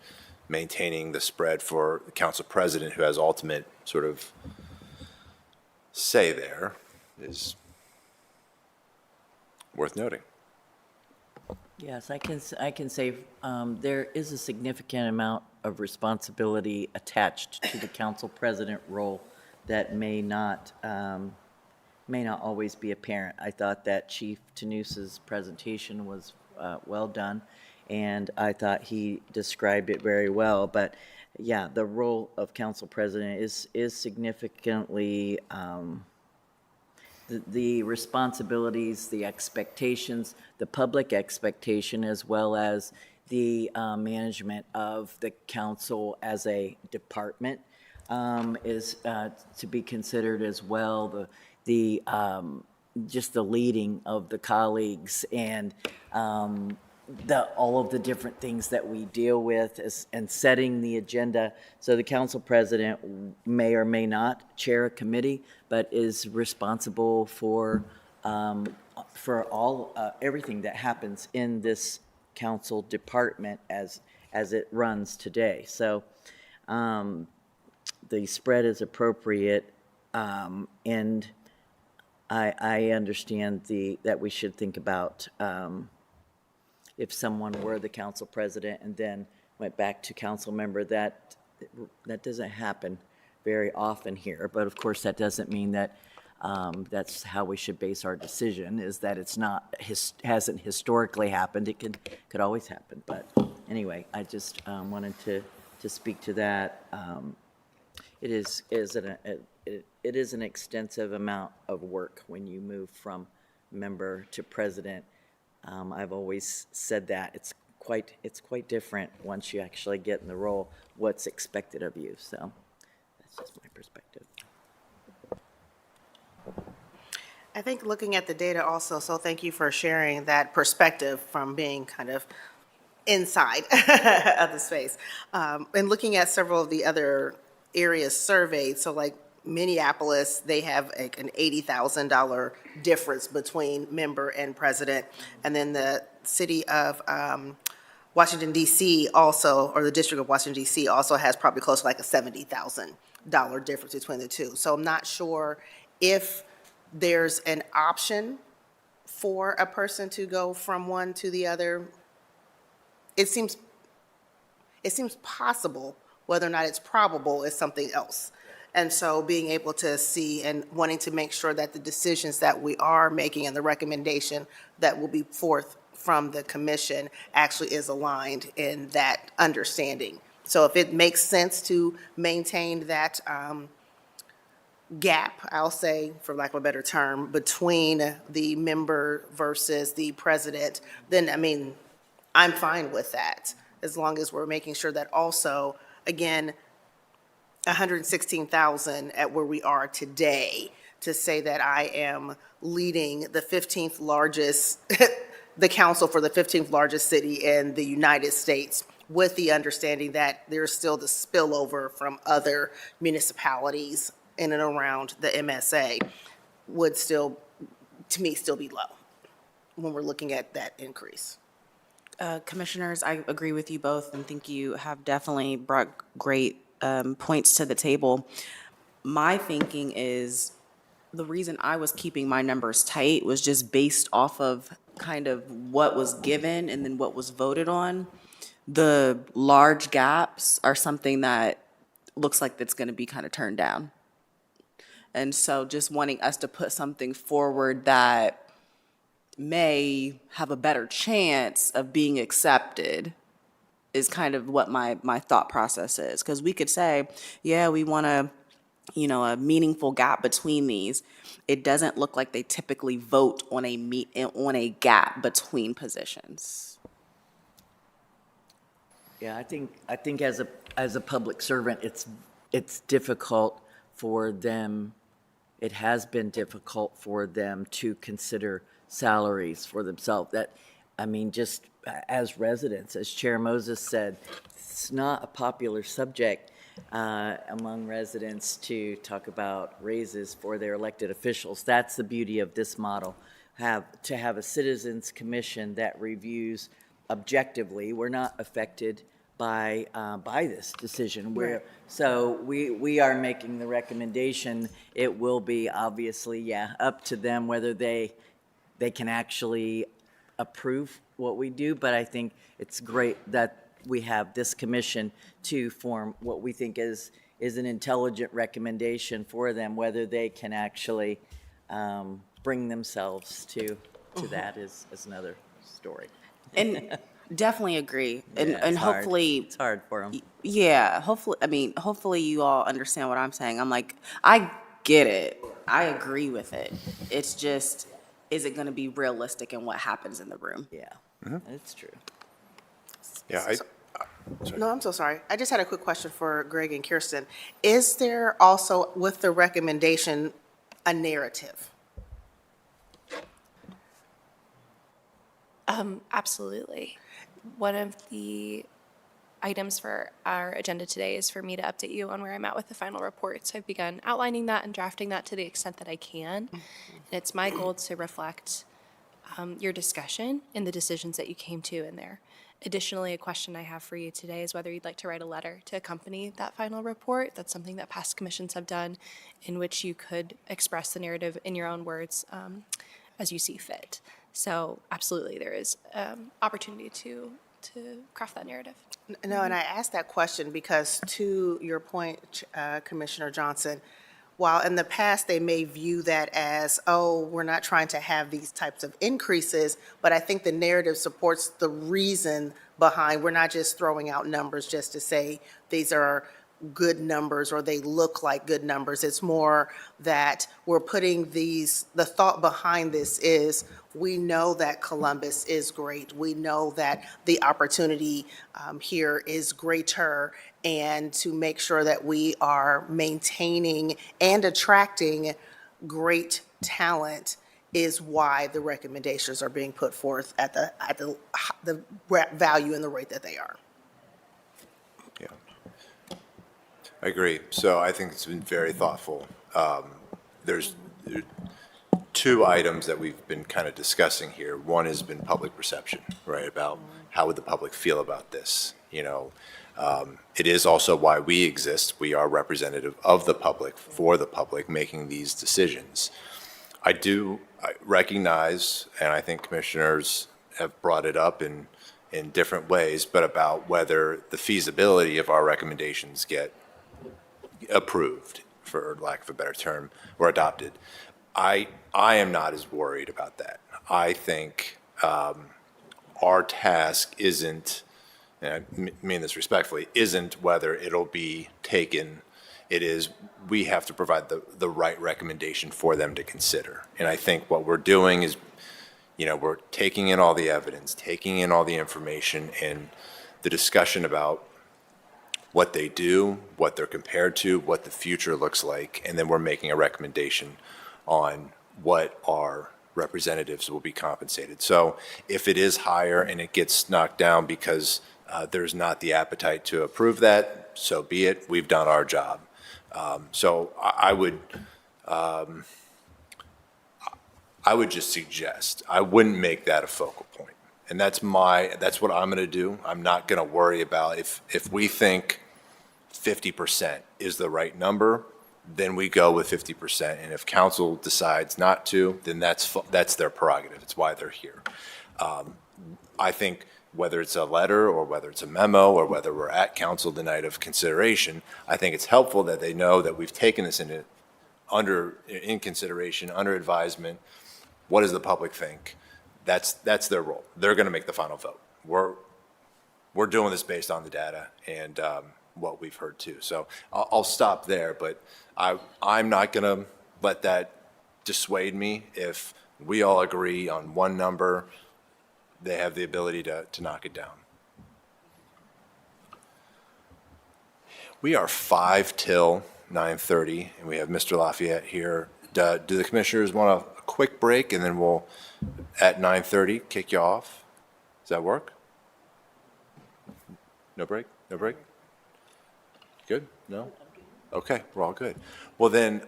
maintaining the spread for the council president, who has ultimate sort of say there, is worth noting. Yes, I can say there is a significant amount of responsibility attached to the council president role that may not always be apparent. I thought that Chief Tanusa's presentation was well done, and I thought he described it very well. But yeah, the role of council president is significantly the responsibilities, the expectations, the public expectation, as well as the management of the council as a department is to be considered as well. The just the leading of the colleagues and all of the different things that we deal with and setting the agenda. So the council president may or may not chair a committee, but is responsible for all everything that happens in this council department as it runs today. So the spread is appropriate, and I understand that we should think about if someone were the council president and then went back to council member, that doesn't happen very often here. But of course, that doesn't mean that that's how we should base our decision, is that it's not, hasn't historically happened. It could always happen. But anyway, I just wanted to speak to that. It is an extensive amount of work when you move from member to president. I've always said that it's quite different once you actually get in the role, what's expected of you. So that's just my perspective. I think looking at the data also, so thank you for sharing that perspective from being kind of inside of the space. And looking at several of the other areas surveyed, so like Minneapolis, they have like an $80,000 difference between member and president. And then the city of Washington, D.C. also, or the District of Washington, D.C. also has probably close to like a $70,000 difference between the two. So I'm not sure if there's an option for a person to go from one to the other. It seems possible. Whether or not it's probable is something else. And so being able to see and wanting to make sure that the decisions that we are making and the recommendation that will be forth from the commission actually is aligned in that understanding. So if it makes sense to maintain that gap, I'll say, for lack of a better term, between the member versus the president, then, I mean, I'm fine with that, as long as we're making sure that also, again, 116,000 at where we are today, to say that I am leading the 15th largest, the council for the 15th largest city in the United States, with the understanding that there's still the spillover from other municipalities in and around the MSA, would still, to me, still be low when we're looking at that increase. Commissioners, I agree with you both and think you have definitely brought great points to the table. My thinking is the reason I was keeping my numbers tight was just based off of kind of what was given and then what was voted on. The large gaps are something that looks like that's going to be kind of turned down. And so just wanting us to put something forward that may have a better chance of being accepted is kind of what my thought process is. Because we could say, yeah, we want a meaningful gap between these. It doesn't look like they typically vote on a gap between positions. Yeah, I think as a public servant, it's difficult for them. it has been difficult for them to consider salaries for themselves. That, I mean, just as residents, as Chair Moses said, it's not a popular subject among residents to talk about raises for their elected officials. That's the beauty of this model, to have a citizens commission that reviews objectively. We're not affected by this decision. So we are making the recommendation. It will be obviously, up to them whether they can actually approve what we do, but I think it's great that we have this commission to form what we think is an intelligent recommendation for them. Whether they can actually bring themselves to that is another story. And definitely agree. And, Yeah, and it's hard. hopefully, It's hard for them. yeah, hopefully you all understand what I'm saying. I'm like, I get it. I agree with it. It's just, is it going to be realistic in what happens in the room? Yeah, it's true. Yeah, No, I'm so sorry. I just had a quick question for Greg and Kirsten. Is there also, with the recommendation, a narrative? Absolutely. One of the items for our agenda today is for me to update you on where I'm at with the final report. So I've begun outlining that and drafting that to the extent that I can. And it's my goal to reflect your discussion and the decisions that you came to in there. Additionally, a question I have for you today is whether you'd like to write a letter to accompany that final report. That's something that past commissions have done, in which you could express the narrative in your own words as you see fit. So absolutely, there is opportunity to craft that narrative. No, and I asked that question because, to your point, Commissioner Johnson, while in the past they may view that as, oh, we're not trying to have these types of increases, but I think the narrative supports the reason behind, we're not just throwing out numbers just to say these are good numbers or they look like good numbers. It's more that we're putting the thought behind this is, we know that Columbus is great. We know that the opportunity here is greater, and to make sure that we are maintaining and attracting great talent is why the recommendations are being put forth at the value and the rate that they are. yeah. I agree. So I think it's been very thoughtful. There's two items that we've been kind of discussing here. One has been public perception, right, about how would the public feel about this, you know. It is also why we exist. We are representative of the public, for the public, making these decisions. I recognize, and I think commissioners have brought it up in different ways, but about whether the feasibility of our recommendations get approved, for lack of a better term, or adopted. I am not as worried about that. I think our task isn't, and I mean this respectfully, isn't whether it'll be taken. It is, we have to provide the right recommendation for them to consider. And I think what we're doing is, you know, we're taking in all the evidence, taking in all the information, and the discussion about what they do, what they're compared to, what the future looks like, and then we're making a recommendation on what our representatives will be compensated. So if it is higher and it gets knocked down because there's not the appetite to approve that, so be it. We've done our job. So I would just suggest, I wouldn't make that a focal point. And that's what I'm going to do. I'm not going to worry about if we think 50% is the right number, then we go with 50%. And if council decides not to, then that's their prerogative. It's why they're here. I think whether it's a letter or whether it's a memo or whether we're at council the night of consideration, I think it's helpful that they know that we've taken this in consideration, under advisement. What does the public think? That's their role. They're going to make the final vote. We're doing this based on the data and what we've heard too. So I'll stop there, but I'm not going to let that dissuade me. If we all agree on one number, they have the ability to knock it down. We are 5 till 9:30, and we have Mr. Lafayette here Do the commissioners want a quick break, and then we'll, at 9:30, kick you off? Does that work? No break? No break? Good? No? Okay, we're all good. Well, then,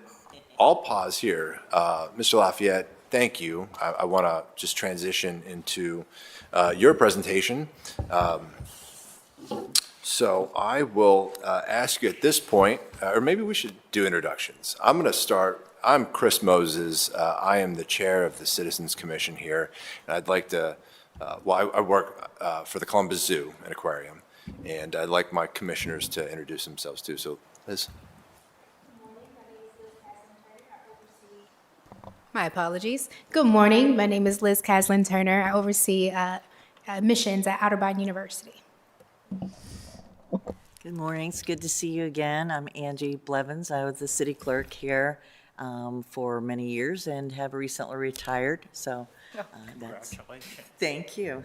I'll pause here. Mr. Lafayette, thank you. I want to just transition into your presentation. So I will ask you at this point, or maybe we should do introductions. I'm going to start. I'm Chris Moses. I am the chair of the Citizens Commission here, and I'd like to, I work for the Columbus Zoo and Aquarium, and I'd like my commissioners to introduce themselves too. So, Liz. My apologies. Good morning. My name is Liz Caslin Turner. I oversee admissions at Otterbein University. Good morning. It's good to see you again. I'm Angie Blevins. I was the city clerk here for many years and have recently retired. So congratulations. Thank you.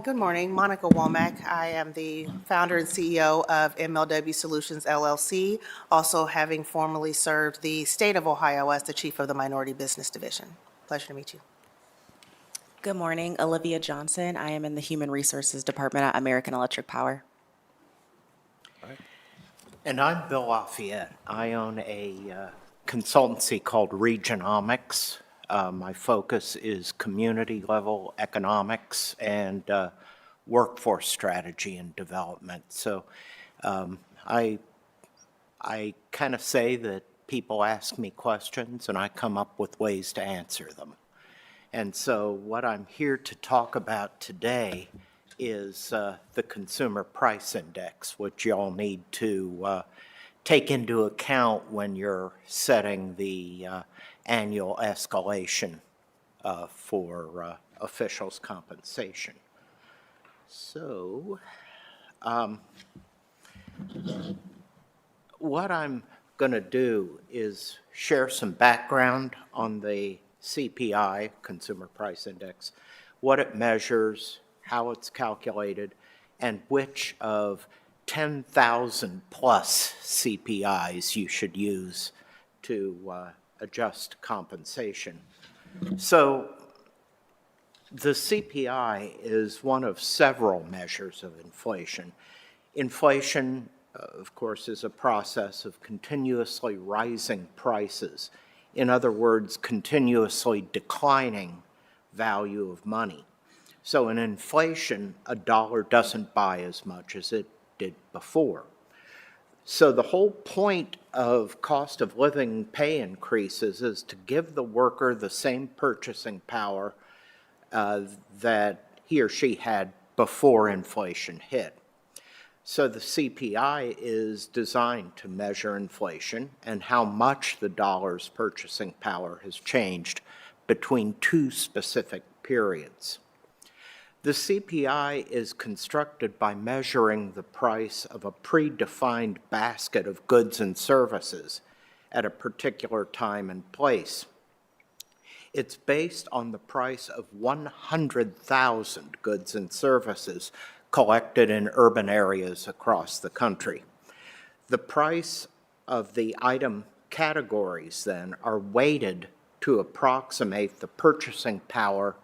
Good morning, Monica Womack. I am the founder and CEO of MLW Solutions LLC, also having formerly served the state of Ohio as the chief of the Minority Business Division. Pleasure to meet you. Good morning, Olivia Johnson. I am in the Human Resources Department at American Electric Power. And I'm Bill Lafayette. I own a consultancy called Regionomics. My focus is community-level economics and workforce strategy and development. So I kind of say that people ask me questions and I come up with ways to answer them. And so what I'm here to talk about today is the Consumer Price Index, which you all need to take into account when you're setting the annual escalation for officials' compensation. So what I'm going to do is share some background on the CPI, Consumer Price Index, what it measures, how it's calculated, and which of 10,000 plus CPIs you should use to adjust compensation. So the CPI is one of several measures of inflation. Inflation, of course, is a process of continuously rising prices. In other words, continuously declining value of money. So in inflation, a dollar doesn't buy as much as it did before. So the whole point of cost of living pay increases is to give the worker the same purchasing power that he or she had before inflation hit. So the CPI is designed to measure inflation and how much the dollar's purchasing power has changed between two specific periods. The CPI is constructed by measuring the price of a predefined basket of goods and services at a particular time and place. It's based on the price of 100,000 goods and services collected in urban areas across the country. The price of the item categories then are weighted to approximate the purchasing power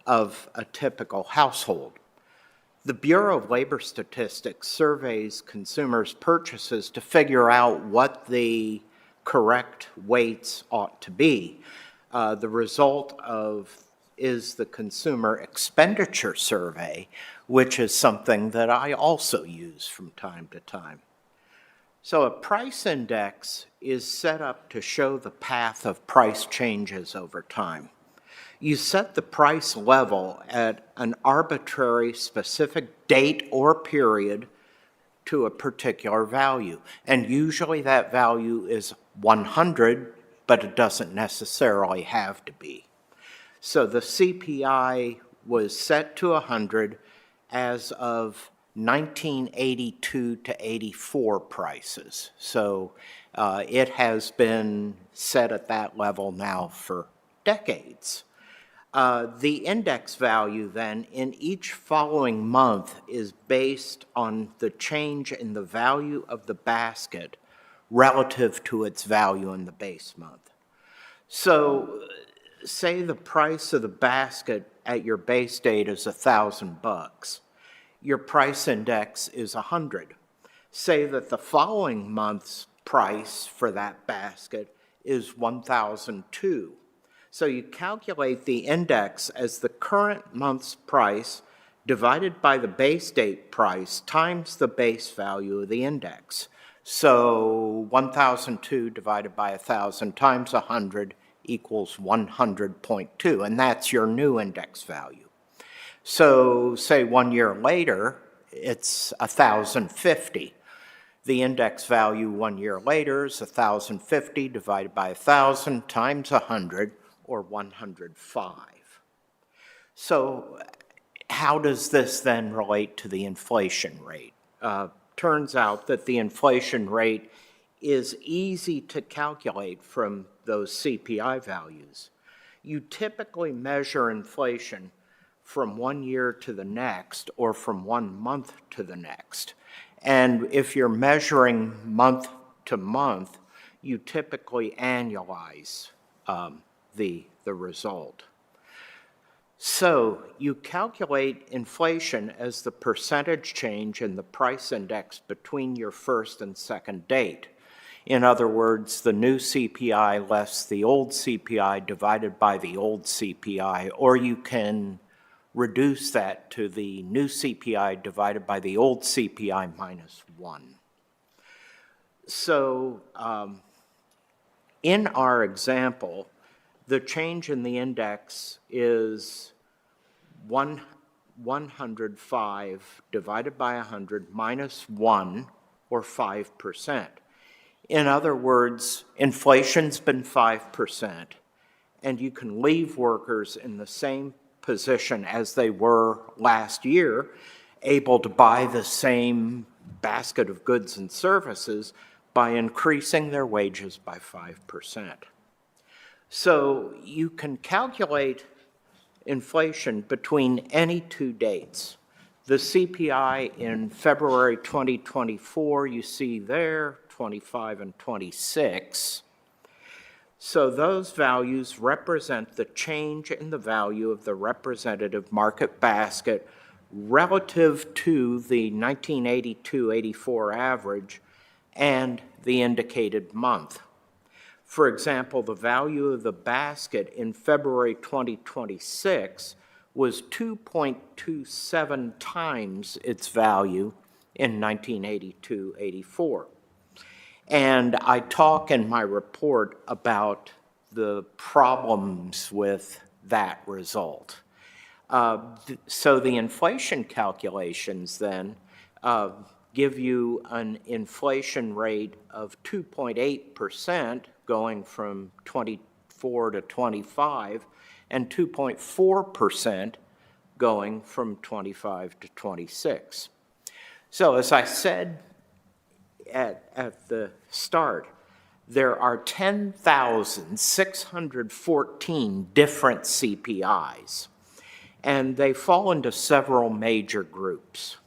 of a typical household. The Bureau of Labor Statistics surveys consumers' purchases to figure out what the correct weights ought to be. The result is the Consumer Expenditure Survey, which is something that I also use from time to time. So a price index is set up to show the path of price changes over time. You set the price level at an arbitrary specific date or period to a particular value. And usually that value is 100, but it doesn't necessarily have to be. So the CPI was set to 100 as of 1982 to 84 prices. So it has been set at that level now for decades. The index value then in each following month is based on the change in the value of the basket relative to its value in the base month. So say the price of the basket at your base date is $1,000. Your price index is 100. Say that the following month's price for that basket is 1,002. So you calculate the index as the current month's price divided by the base date price times the base value of the index. So 1,002 divided by 1,000 times 100 equals 100.2, and that's your new index value. So say 1 year later, it's 1,050. The index value 1 year later is 1,050 divided by 1,000 times 100, or 105. So how does this then relate to the inflation rate? Turns out that the inflation rate is easy to calculate from those CPI values. You typically measure inflation from 1 year to the next or from 1 month to the next. And if you're measuring month to month, you typically annualize the result. So you calculate inflation as the percentage change in the price index between your first and second date. In other words, the new CPI less the old CPI divided by the old CPI, or you can reduce that to the new CPI divided by the old CPI minus 1. So in our example, the change in the index is 105 divided by 100 minus 1, or 5%. In other words, inflation's been 5%, and you can leave workers in the same position as they were last year, able to buy the same basket of goods and services by increasing their wages by 5%. So you can calculate inflation between any two dates. The CPI in February 2024, you see there, 25 and 26. So those values represent the change in the value of the representative market basket relative to the 1982-84 average and the indicated month. For example, the value of the basket in February 2026 was 2.27 times its value in 1982-84. And I talk in my report about the problems with that result. So the inflation calculations then give you an inflation rate of 2.8% going from 24 to 25, and 2.4% going from 25 to 26. So as I said at the start, there are 10,614 different CPIs, and they fall into several major groups.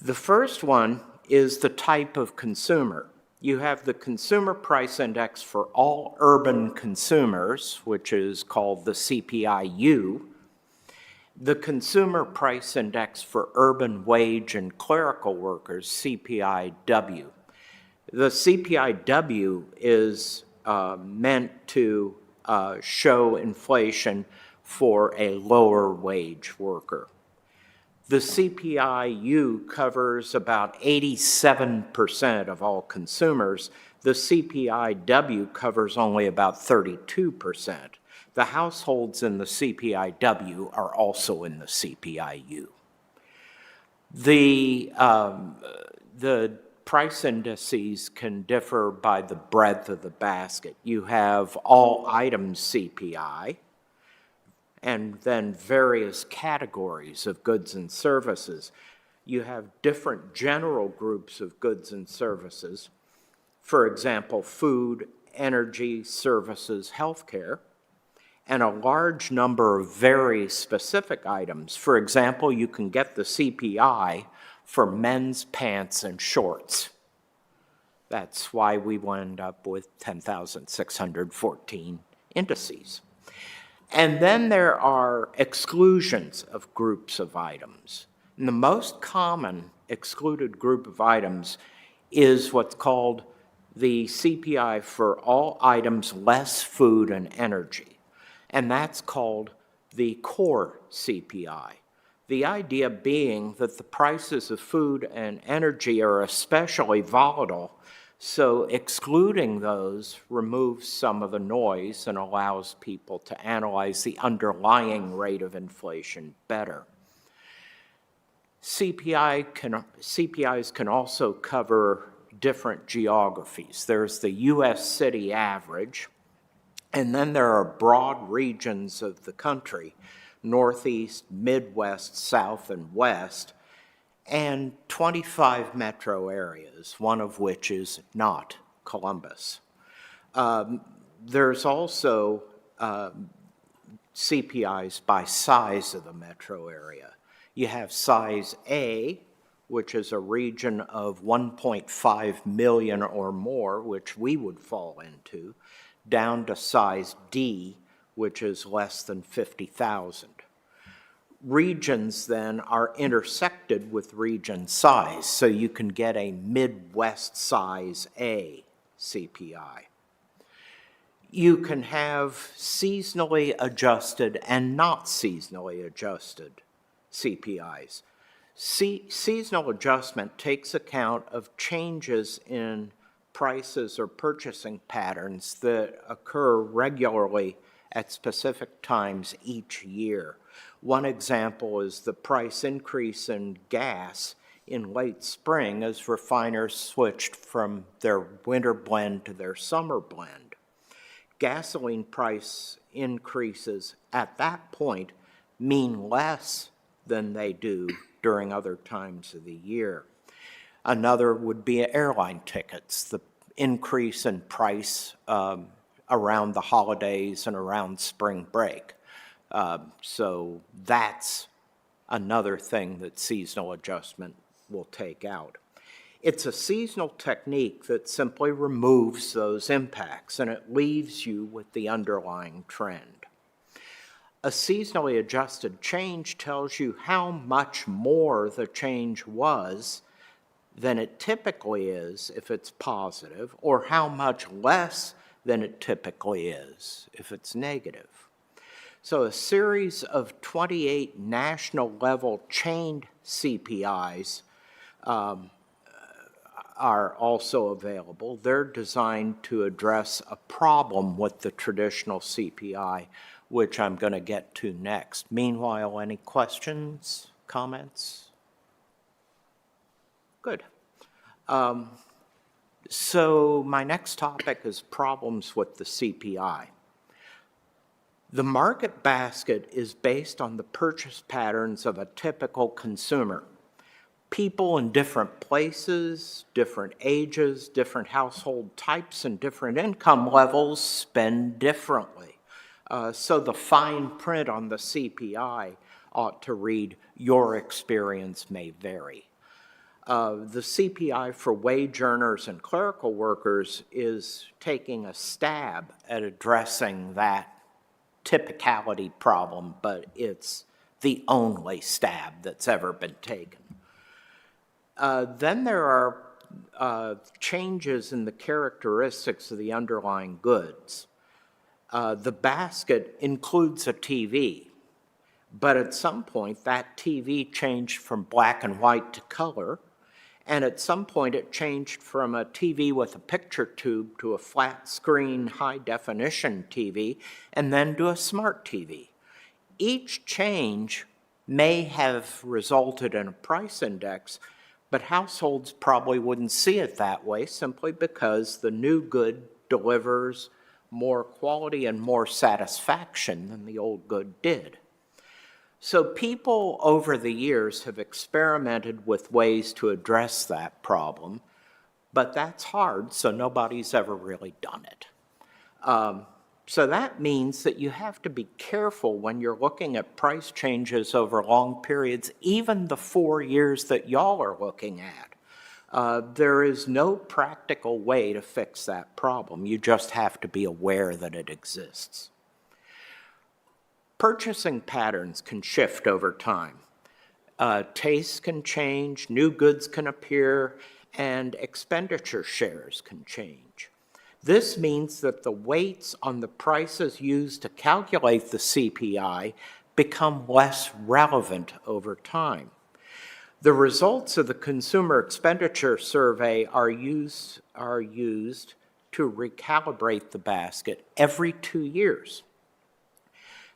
The first one is the type of consumer. You have the Consumer Price Index for all urban consumers, which is called the CPI-U, the Consumer Price Index for urban wage and clerical workers, CPI-W. The CPI-W is meant to show inflation for a lower wage worker. The CPI-U covers about 87% of all consumers. The CPI-W covers only about 32%. The households in the CPI-W are also in the CPI-U. The price indices can differ by the breadth of the basket. You have all items CPI, and then various categories of goods and services. You have different general groups of goods and services. For example, food, energy, services, healthcare, and a large number of very specific items. For example, you can get the CPI for men's pants and shorts. That's why we wound up with 10,614 indices. And then there are exclusions of groups of items. And the most common excluded group of items is what's called the CPI for all items less food and energy. And that's called the core CPI. The idea being that the prices of food and energy are especially volatile, so excluding those removes some of the noise and allows people to analyze the underlying rate of inflation better. CPIs can also cover different geographies. There's the US city average, and then there are broad regions of the country, Northeast, Midwest, South, and West, and 25 metro areas, one of which is not Columbus. There's also CPIs by size of the metro area. You have size A, which is a region of 1.5 million or more, which we would fall into, down to size D, which is less than 50,000. Regions then are intersected with region size, so you can get a Midwest size A CPI. You can have seasonally adjusted and not seasonally adjusted CPIs. Seasonal adjustment takes account of changes in prices or purchasing patterns that occur regularly at specific times each year. One example is the price increase in gas in late spring as refiners switched from their winter blend to their summer blend. Gasoline price increases at that point mean less than they do during other times of the year. Another would be airline tickets. The increase in price around the holidays and around spring break. So that's another thing that seasonal adjustment will take out. It's a seasonal technique that simply removes those impacts and it leaves you with the underlying trend. A seasonally adjusted change tells you how much more the change was than it typically is if it's positive, or how much less than it typically is if it's negative. So a series of 28 national level chained CPIs are also available. They're designed to address a problem with the traditional CPI, which I'm going to get to next. Meanwhile, any questions, comments? Good. So my next topic is problems with the CPI. The market basket is based on the purchase patterns of a typical consumer. People in different places, different ages, different household types, and different income levels spend differently. So the fine print on the CPI ought to read, "Your experience may vary." The CPI for wage earners and clerical workers is taking a stab at addressing that typicality problem, but it's the only stab that's ever been taken. Then there are changes in the characteristics of the underlying goods. The basket includes a TV, but at some point that TV changed from black and white to color, and at some point it changed from a TV with a picture tube to a flat screen high definition TV, and then to a smart TV. Each change may have resulted in a price index, but households probably wouldn't see it that way simply because the new good delivers more quality and more satisfaction than the old good did. So people over the years have experimented with ways to address that problem, but that's hard, so nobody's ever really done it. So that means that you have to be careful when you're looking at price changes over long periods, even the 4 years that y'all are looking at. There is no practical way to fix that problem. You just have to be aware that it exists. Purchasing patterns can shift over time. Tastes can change, new goods can appear, and expenditure shares can change. This means that the weights on the prices used to calculate the CPI become less relevant over time. The results of the Consumer Expenditure Survey are used to recalibrate the basket every 2 years.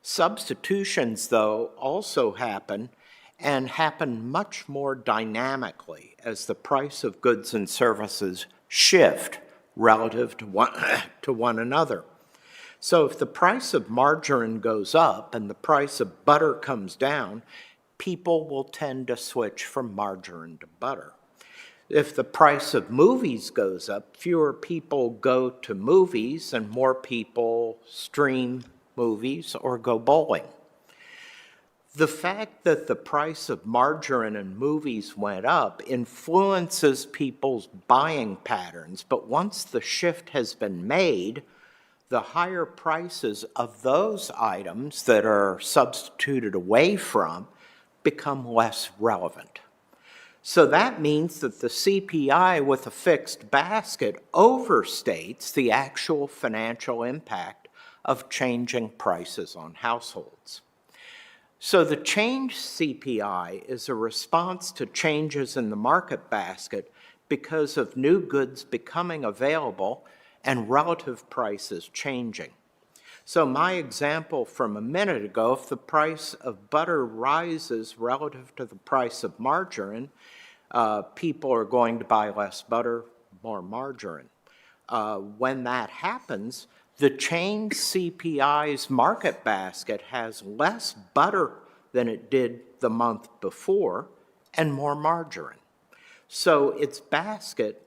Substitutions, though, also happen and happen much more dynamically as the price of goods and services shift relative to one another. So if the price of margarine goes up and the price of butter comes down, people will tend to switch from margarine to butter. If the price of movies goes up, fewer people go to movies and more people stream movies or go bowling. The fact that the price of margarine and movies went up influences people's buying patterns, but once the shift has been made, the higher prices of those items that are substituted away from become less relevant. So that means that the CPI with a fixed basket overstates the actual financial impact of changing prices on households. So the changed CPI is a response to changes in the market basket because of new goods becoming available and relative prices changing. So my example from a minute ago, if the price of butter rises relative to the price of margarine, people are going to buy less butter, more margarine. When that happens, the changed CPI's market basket has less butter than it did the month before and more margarine. So its basket,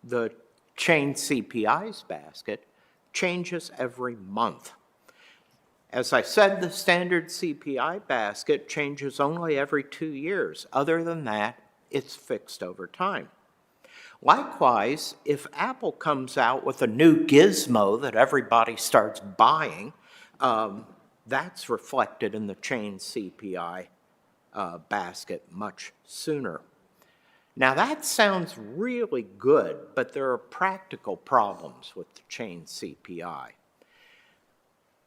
the changed CPI's basket, changes every month. As I said, the standard CPI basket changes only every 2 years. Other than that, it's fixed over time. Likewise, if Apple comes out with a new gizmo that everybody starts buying, that's reflected in the changed CPI basket much sooner. Now that sounds really good, but there are practical problems with the changed CPI.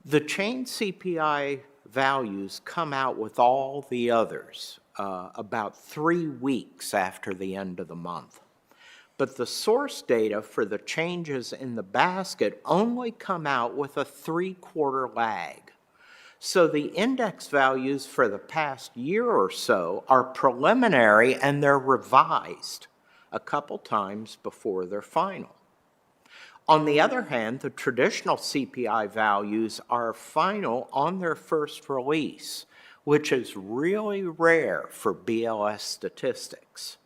The changed CPI values come out with all the others about 3 weeks after the end of the month. But the source data for the changes in the basket only come out with a 3-quarter lag. So the index values for the past year or so are preliminary and they're revised a couple times before they're final. On the other hand, the traditional CPI values are final on their first release, which is really rare for BLS statistics.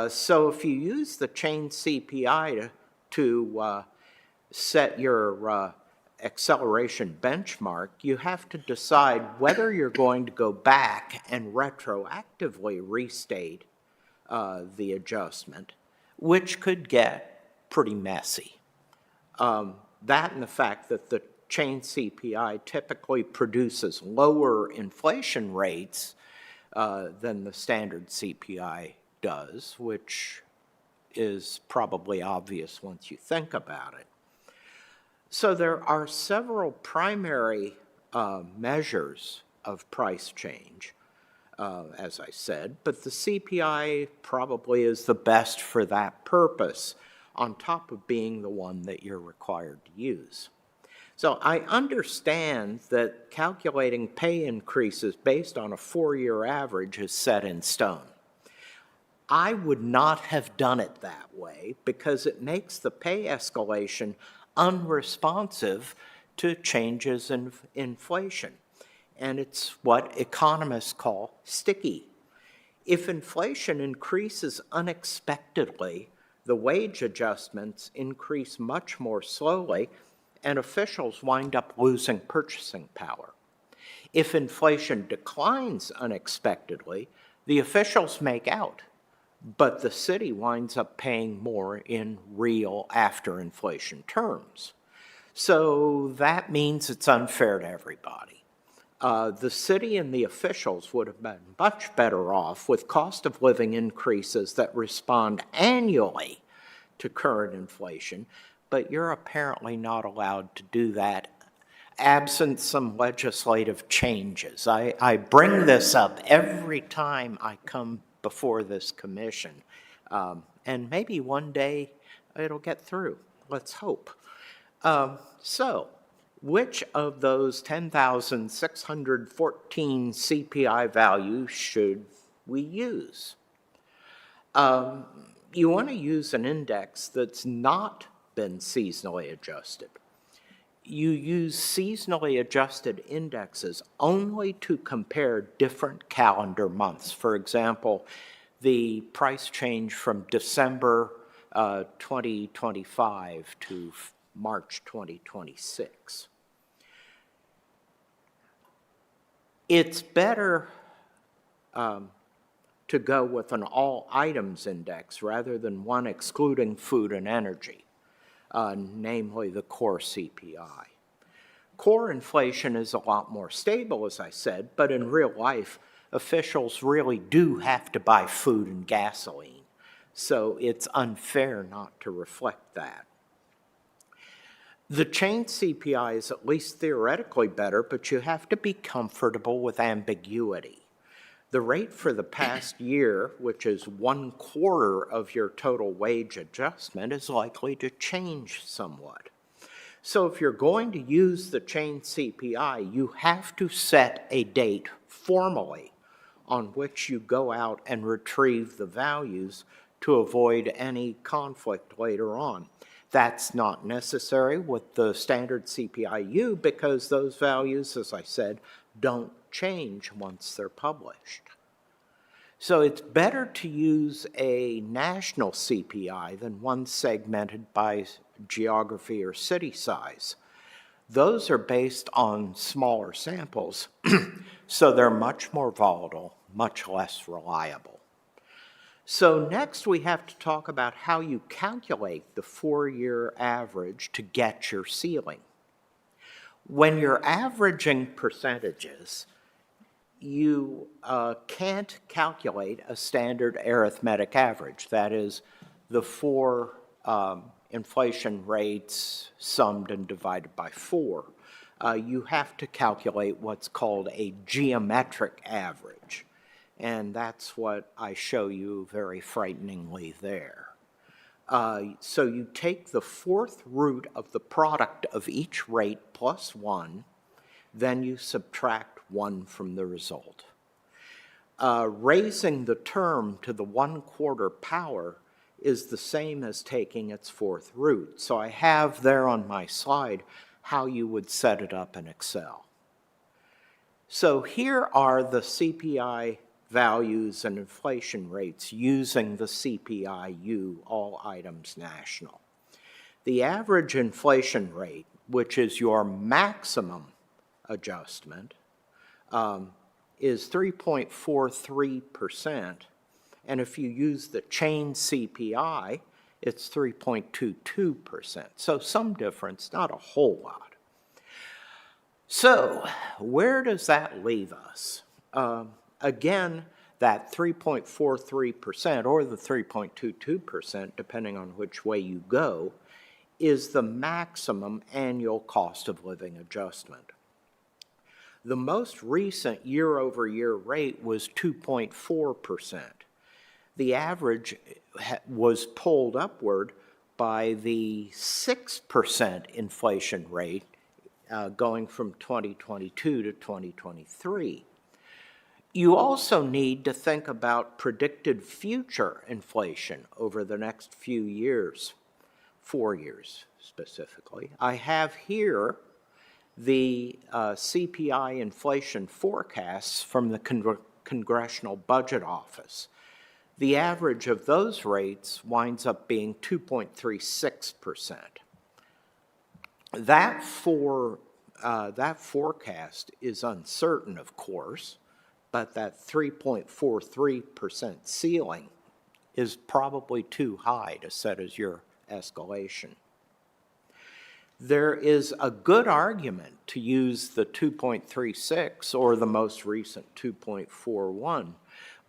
So if you use the changed CPI to set your acceleration benchmark, you have to decide whether you're going to go back and retroactively restate the adjustment, which could get pretty messy. That and the fact that the changed CPI typically produces lower inflation rates than the standard CPI does, which is probably obvious once you think about it. So there are several primary measures of price change, as I said, but the CPI probably is the best for that purpose, on top of being the one that you're required to use. So I understand that calculating pay increases based on a 4-year average is set in stone. I would not have done it that way because it makes the pay escalation unresponsive to changes in inflation. And it's what economists call sticky. If inflation increases unexpectedly, the wage adjustments increase much more slowly, and officials wind up losing purchasing power. If inflation declines unexpectedly, the officials make out, but the city winds up paying more in real after-inflation terms. So that means it's unfair to everybody. The city and the officials would have been much better off with cost of living increases that respond annually to current inflation, but you're apparently not allowed to do that absent some legislative changes. I bring this up every time I come before this commission, and maybe one day it'll get through. Let's hope. So, which of those 10,614 CPI values should we use? You want to use an index that's not been seasonally adjusted. You use seasonally adjusted indexes only to compare different calendar months. For example, the price change from December 2025 to March 2026. It's better to go with an all items index rather than one excluding food and energy, namely the core CPI. Core inflation is a lot more stable, as I said, but in real life, officials really do have to buy food and gasoline, so it's unfair not to reflect that. The chain CPI is at least theoretically better, but you have to be comfortable with ambiguity. The rate for the past year, which is 1/4 of your total wage adjustment, is likely to change somewhat. So if you're going to use the chain CPI, you have to set a date formally on which you go out and retrieve the values to avoid any conflict later on. That's not necessary with the standard CPI-U because those values, as I said, don't change once they're published. So it's better to use a national CPI than one segmented by geography or city size. Those are based on smaller samples, so they're much more volatile, much less reliable. So next we have to talk about how you calculate the 4-year average to get your ceiling. When you're averaging percentages, you can't calculate a standard arithmetic average. That is, the 4 inflation rates summed and divided by 4. You have to calculate what's called a geometric average. And that's what I show you very frighteningly there. So you take the 4th root of the product of each rate plus 1, then you subtract 1 from the result. Raising the term to the 1/4 power is the same as taking its 4th root. So I have there on my slide how you would set it up in Excel. So here are the CPI values and inflation rates using the CPI-U, all items national. The average inflation rate, which is your maximum adjustment, is 3.43%, and if you use the chain CPI, it's 3.22%. So some difference, not a whole lot. So where does that leave us? Again, that 3.43% or the 3.22%, depending on which way you go, is the maximum annual cost of living adjustment. The most recent year-over-year rate was 2.4%. The average was pulled upward by the 6% inflation rate going from 2022 to 2023. You also need to think about predicted future inflation over the next few years, 4 years specifically. I have here the CPI inflation forecasts from the Congressional Budget Office. The average of those rates winds up being 2.36%. That forecast is uncertain, of course, but that 3.43% ceiling is probably too high to set as your escalation. There is a good argument to use the 2.36 or the most recent 2.41,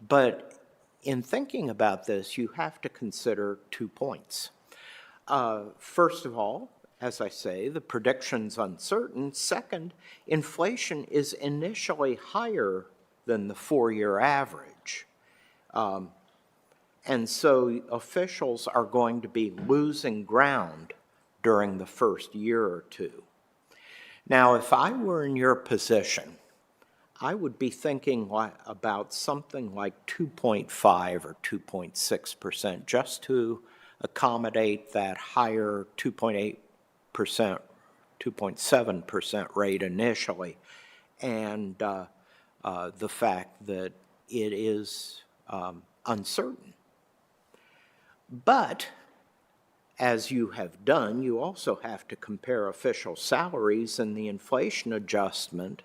but in thinking about this, you have to consider 2 points. First of all, as I say, the prediction's uncertain. Second, inflation is initially higher than the 4-year average. And so officials are going to be losing ground during the first year or two. Now, if I were in your position, I would be thinking about something like 2.5 or 2.6% just to accommodate that higher 2.8%, 2.7% rate initially, and the fact that it is uncertain. But as you have done, you also have to compare official salaries and the inflation adjustment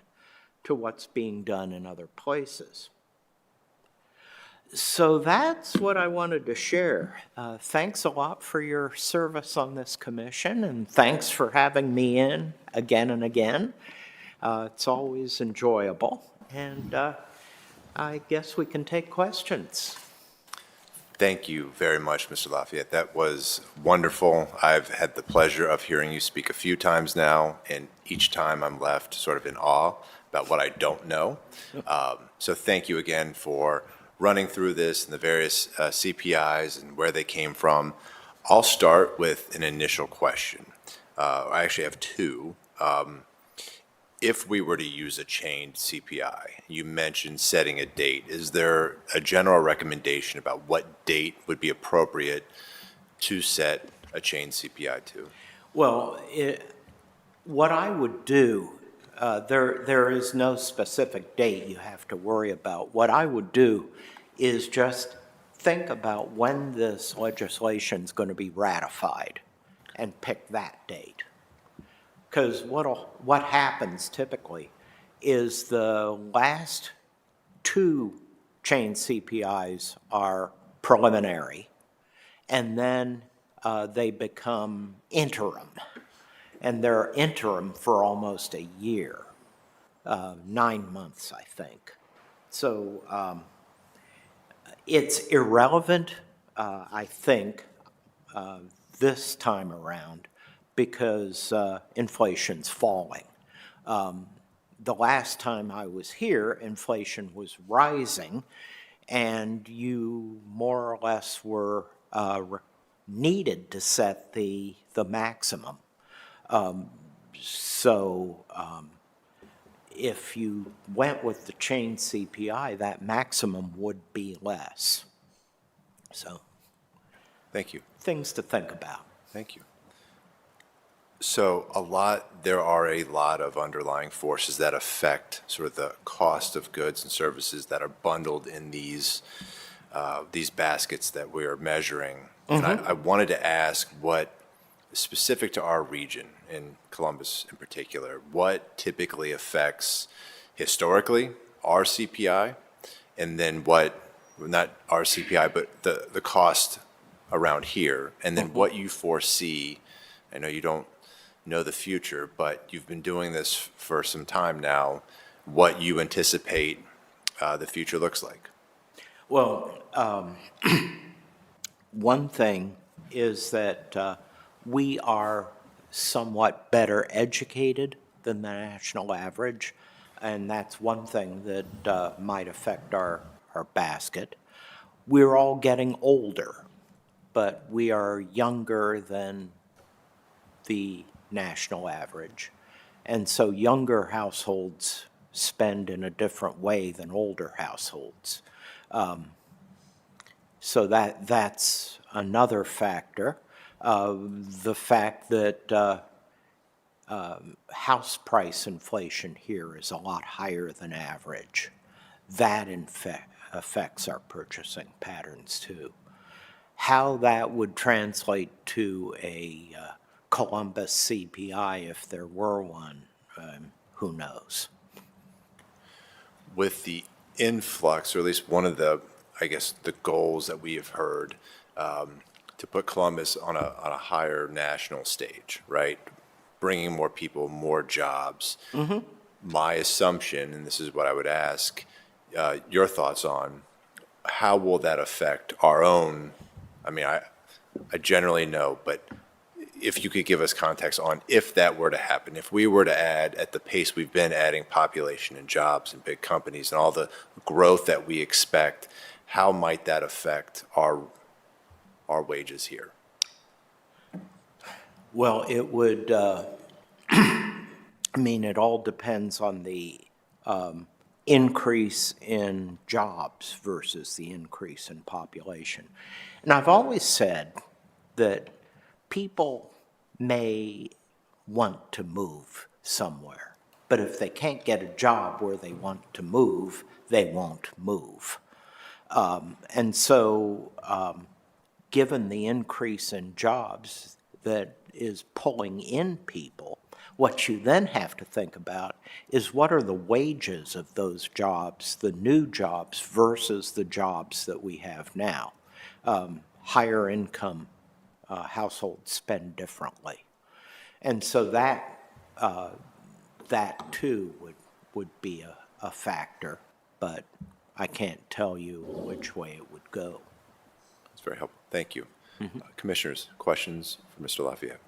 to what's being done in other places. So that's what I wanted to share. Thanks a lot for your service on this commission, and thanks for having me in again and again. It's always enjoyable, and I guess we can take questions. Thank you very much, Mr. Lafayette. That was wonderful. I've had the pleasure of hearing you speak a few times now, and each time I'm left sort of in awe about what I don't know. So thank you again for running through this and the various CPIs and where they came from. I'll start with an initial question. I actually have two. If we were to use a chained CPI, you mentioned setting a date. Is there a general recommendation about what date would be appropriate to set a chained CPI to? Well, what I would do, there is no specific date you have to worry about. What I would do is just think about when this legislation is going to be ratified and pick that date. Because what happens typically is the last two chain CPIs are preliminary, and then they become interim. And they're interim for almost a year, 9 months, I think. So it's irrelevant, I think, this time around, because inflation's falling. The last time I was here, inflation was rising, and you more or less were needed to set the maximum. If you went with the chain CPI, that maximum would be less. So, Thank you. things to think about. Thank you. So there are a lot of underlying forces that affect sort of the cost of goods and services that are bundled in these baskets that we are measuring. And I wanted to ask what, specific to our region, in Columbus in particular, what typically affects historically our CPI, and then what, not our CPI, but the cost around here, and then what you foresee. I know you don't know the future, but you've been doing this for some time now, what you anticipate the future looks like. Well, one thing is that we are somewhat better educated than the national average, and that's one thing that might affect our basket. We're all getting older, but we are younger than the national average. And so younger households spend in a different way than older households. So that's another factor. The fact that house price inflation here is a lot higher than average. That in fact affects our purchasing patterns too. How that would translate to a Columbus CPI, if there were one, who knows? With the influx, or at least one of the I guess, the goals that we have heard to put Columbus on a higher national stage, right? Bringing more people, more jobs. My assumption, and this is what I would ask your thoughts on, how will that affect our own, I mean, I generally know, but if you could give us context on if that were to happen, if we were to add at the pace we've been adding population and jobs and big companies and all the growth that we expect, how might that affect our wages here? Well, it would, I mean, it all depends on the increase in jobs versus the increase in population. And I've always said that people may want to move somewhere, but if they can't get a job where they want to move, they won't move. And so, given the increase in jobs that is pulling in people, what you then have to think about is what are the wages of those jobs, the new jobs versus the jobs that we have now. Higher income households spend differently. And so that too would be a factor, but I can't tell you which way it would go. That's very helpful. Thank you. Commissioners, questions for Mr. Lafayette?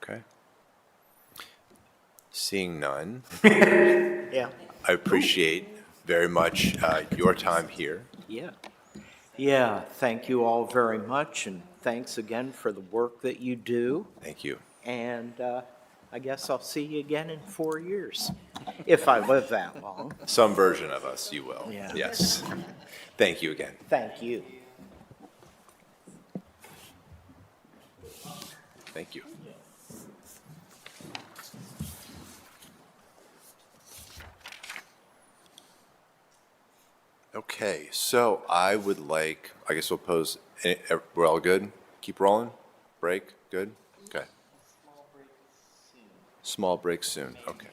Okay. Seeing none, Yeah. I appreciate very much your time here. Yeah. Yeah, thank you all very much, and thanks again for the work that you do. Thank you. And I guess I'll see you again in 4 years, if I live that long. Some version of us, you will. Yeah. Yes. Thank you again. Thank you. Thank you. Okay, so I would like, I guess we'll pose, we're all good? Keep rolling? Break? Good? Okay. Small break soon, okay.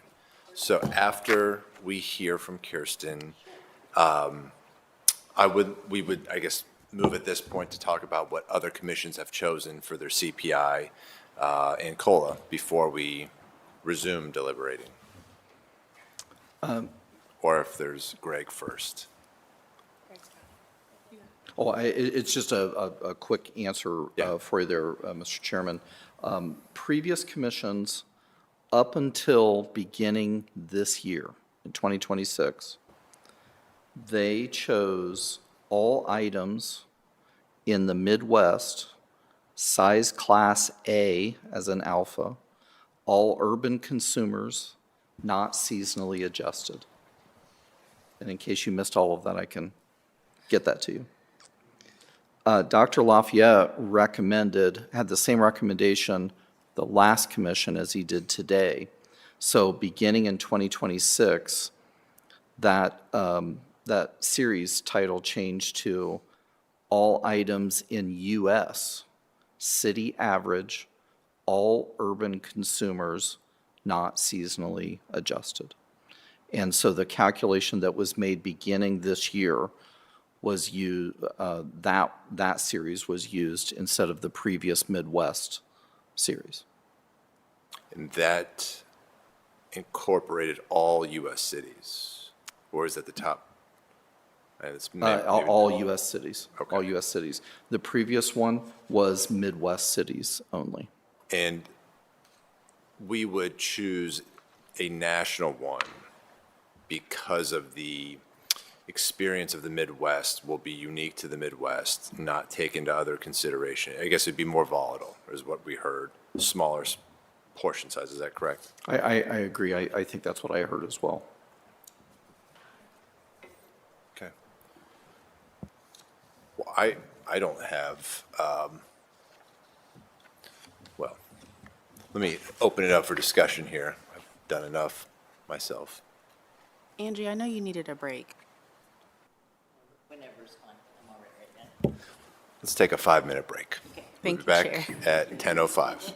So after we hear from Kirsten, we would, I guess, move at this point to talk about what other commissions have chosen for their CPI and COLA before we resume deliberating. Or if there's Greg first. Oh, it's just a quick answer Yeah. for you there, Mr. Chairman. Previous commissions, up until beginning this year, in 2026, they chose all items in the Midwest, size Class A as an alpha, all urban consumers, not seasonally adjusted. And in case you missed all of that, I can get that to you. Dr. Lafayette had the same recommendation the last commission as he did today. So beginning in 2026, that series title changed to all items in U.S., city average, all urban consumers, not seasonally adjusted. And so the calculation that was made beginning this year was that series was used instead of the previous Midwest series. And that incorporated all U.S. cities? Or is it the top? It's All U.S. cities. Okay. All U.S. cities. The previous one was Midwest cities only. And we would choose a national one because of the experience of the Midwest will be unique to the Midwest, not take into other consideration. I guess it'd be more volatile, is what we heard, smaller portion size, is that correct? I agree. I think that's what I heard as well. Okay. Well, I don't have, well, let me open it up for discussion here. I've done enough myself. Angie, I know you needed a break. Whenever's fine. I'm all right now. Let's take a 5-minute break. Thank We'll be you, back Chair. at 10:05.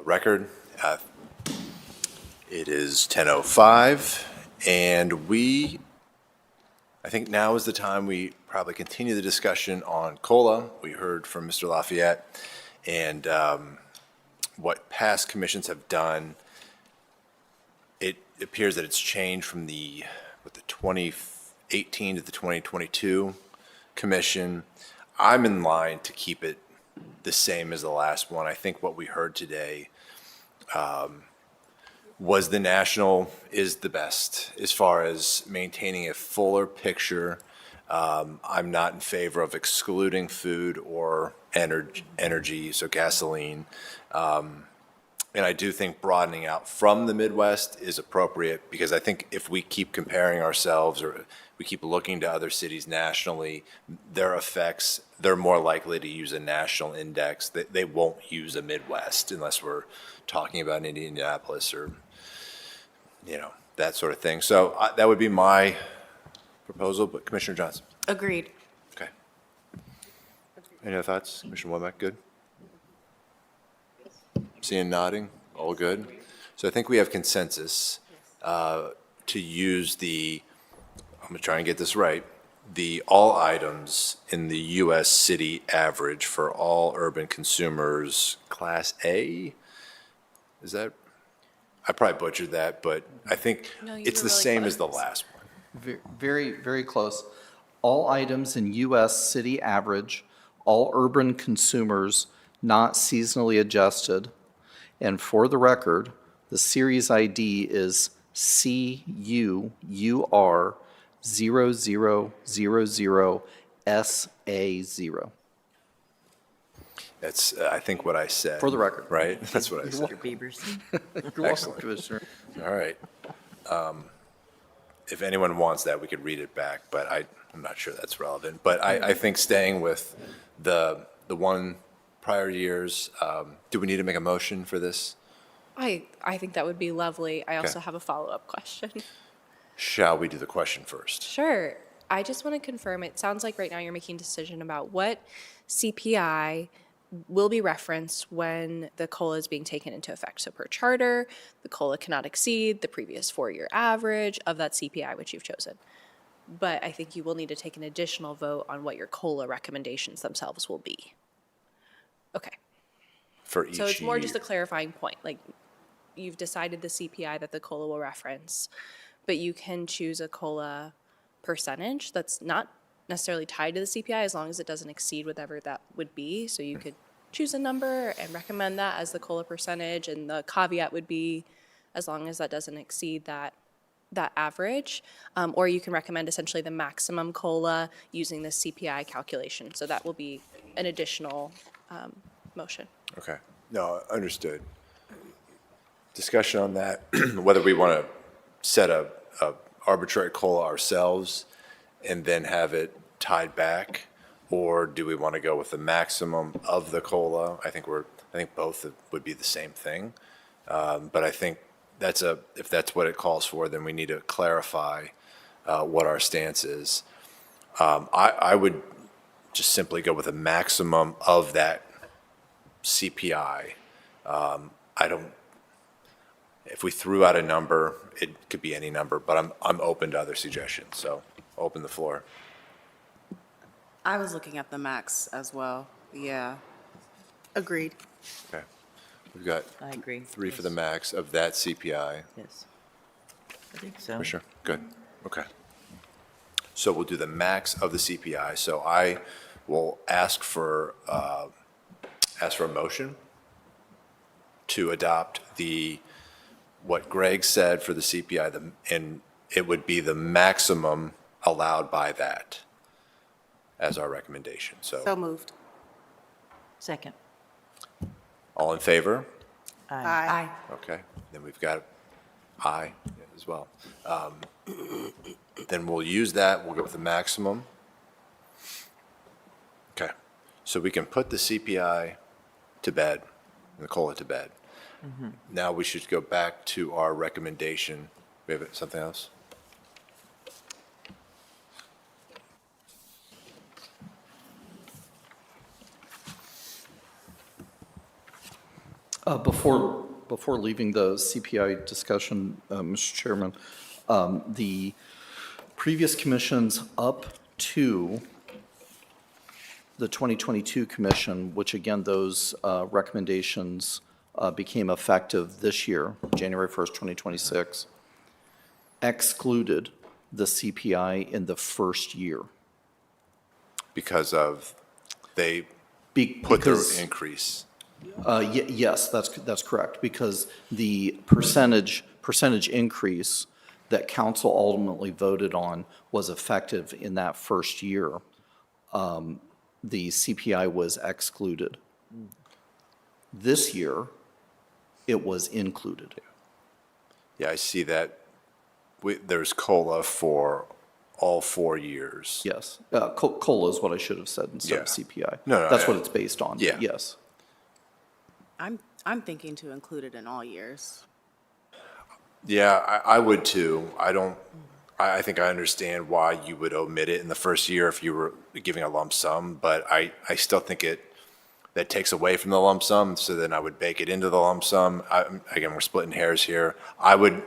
record. It is 10:05, and I think now is the time we probably continue the discussion on COLA. We heard from Mr. Lafayette, and what past commissions have done. It appears that it's changed from the 2018 to the 2022 commission. I'm in line to keep it the same as the last one. I think what we heard today was the national is the best as far as maintaining a fuller picture. I'm not in favor of excluding food or energy, so gasoline. And I do think broadening out from the Midwest is appropriate, because I think if we keep comparing ourselves or we keep looking to other cities nationally, their effects, they're more likely to use a national index. They won't use a Midwest unless we're talking about Indianapolis or, that sort of thing. So that would be my proposal, but Commissioner Johnson. Agreed. Okay. Any other thoughts? Commissioner Womack, good? Seeing nodding, all good. So I think we have consensus to use I'm going to try and get this right, the all items in the U.S. city average for all urban consumers, Class A? Is that, I probably butchered that, but I think No, you it's were the really same as the close. last one. Very, very close. All items in U.S. city average, all urban consumers not seasonally adjusted. And for the record, the series ID is CUUR 0000SA0. That's, I think, what I said. For the record. Right? That's what I said. Mr. Beavers. You're welcome, Commissioner. All right. If anyone wants that, we could read it back, but I'm not sure that's relevant. But I think staying with the one prior years, do we need to make a motion for this? I think that would be lovely. I also have a follow-up question. Shall we do the question first? Sure. I just want to confirm, it sounds like right now you're making a decision about what CPI will be referenced when the COLA is being taken into effect. So per charter, the COLA cannot exceed the previous 4-year average of that CPI which you've chosen. But I think you will need to take an additional vote on what your COLA recommendations themselves will be. Okay. For each So it's more year? just a clarifying point, like, you've decided the CPI that the COLA will reference, but you can choose a COLA percentage that's not necessarily tied to the CPI as long as it doesn't exceed whatever that would be. So you could choose a number and recommend that as the COLA percentage, and the caveat would be as long as that doesn't exceed that average. Or you can recommend essentially the maximum COLA using the CPI calculation. So that will be an additional motion. Okay. No, understood. Discussion on that, whether we want to set a arbitrary COLA ourselves and then have it tied back, or do we want to go with the maximum of the COLA? I think both would be the same thing. But I think if that's what it calls for, then we need to clarify what our stance is. I would just simply go with a maximum of that CPI. If we threw out a number, it could be any number, but I'm open to other suggestions, so open the floor. I was looking at the max as well. Yeah. Agreed. Okay. We've got I agree. 3 for the max of that CPI. Yes. I think so. Commissioner, good, okay. So we'll do the max of the CPI, so I will ask for a motion to adopt what Greg said for the CPI, and it would be the maximum allowed by that as our recommendation, So moved. Second. all in favor? Aye. Okay, then we've got aye as well. Then we'll use that, we'll go with the maximum. Okay, so we can put the CPI to bed, and the COLA to bed. Now we should go back to our recommendation. We have something else? Before leaving the CPI discussion, Mr. Chairman, the previous commissions up to the 2022 commission, which again, those recommendations became effective this year, January 1st, 2026, excluded the CPI in the first year. Because of, they put their Because- increase. Yes, that's correct, because the percentage increase that council ultimately voted on was effective in that first year. The CPI was excluded. This year, it was included. Yeah, I see that. There's COLA for all 4 years. Yes. COLA is what I should have said instead of Yeah. CPI. No, That's I- what it's based on. Yeah. Yes. I'm thinking to include it in all years. Yeah, I would too. I think I understand why you would omit it in the first year if you were giving a lump sum, but I still think that takes away from the lump sum, so then I would bake it into the lump sum. Again, we're splitting hairs here. I would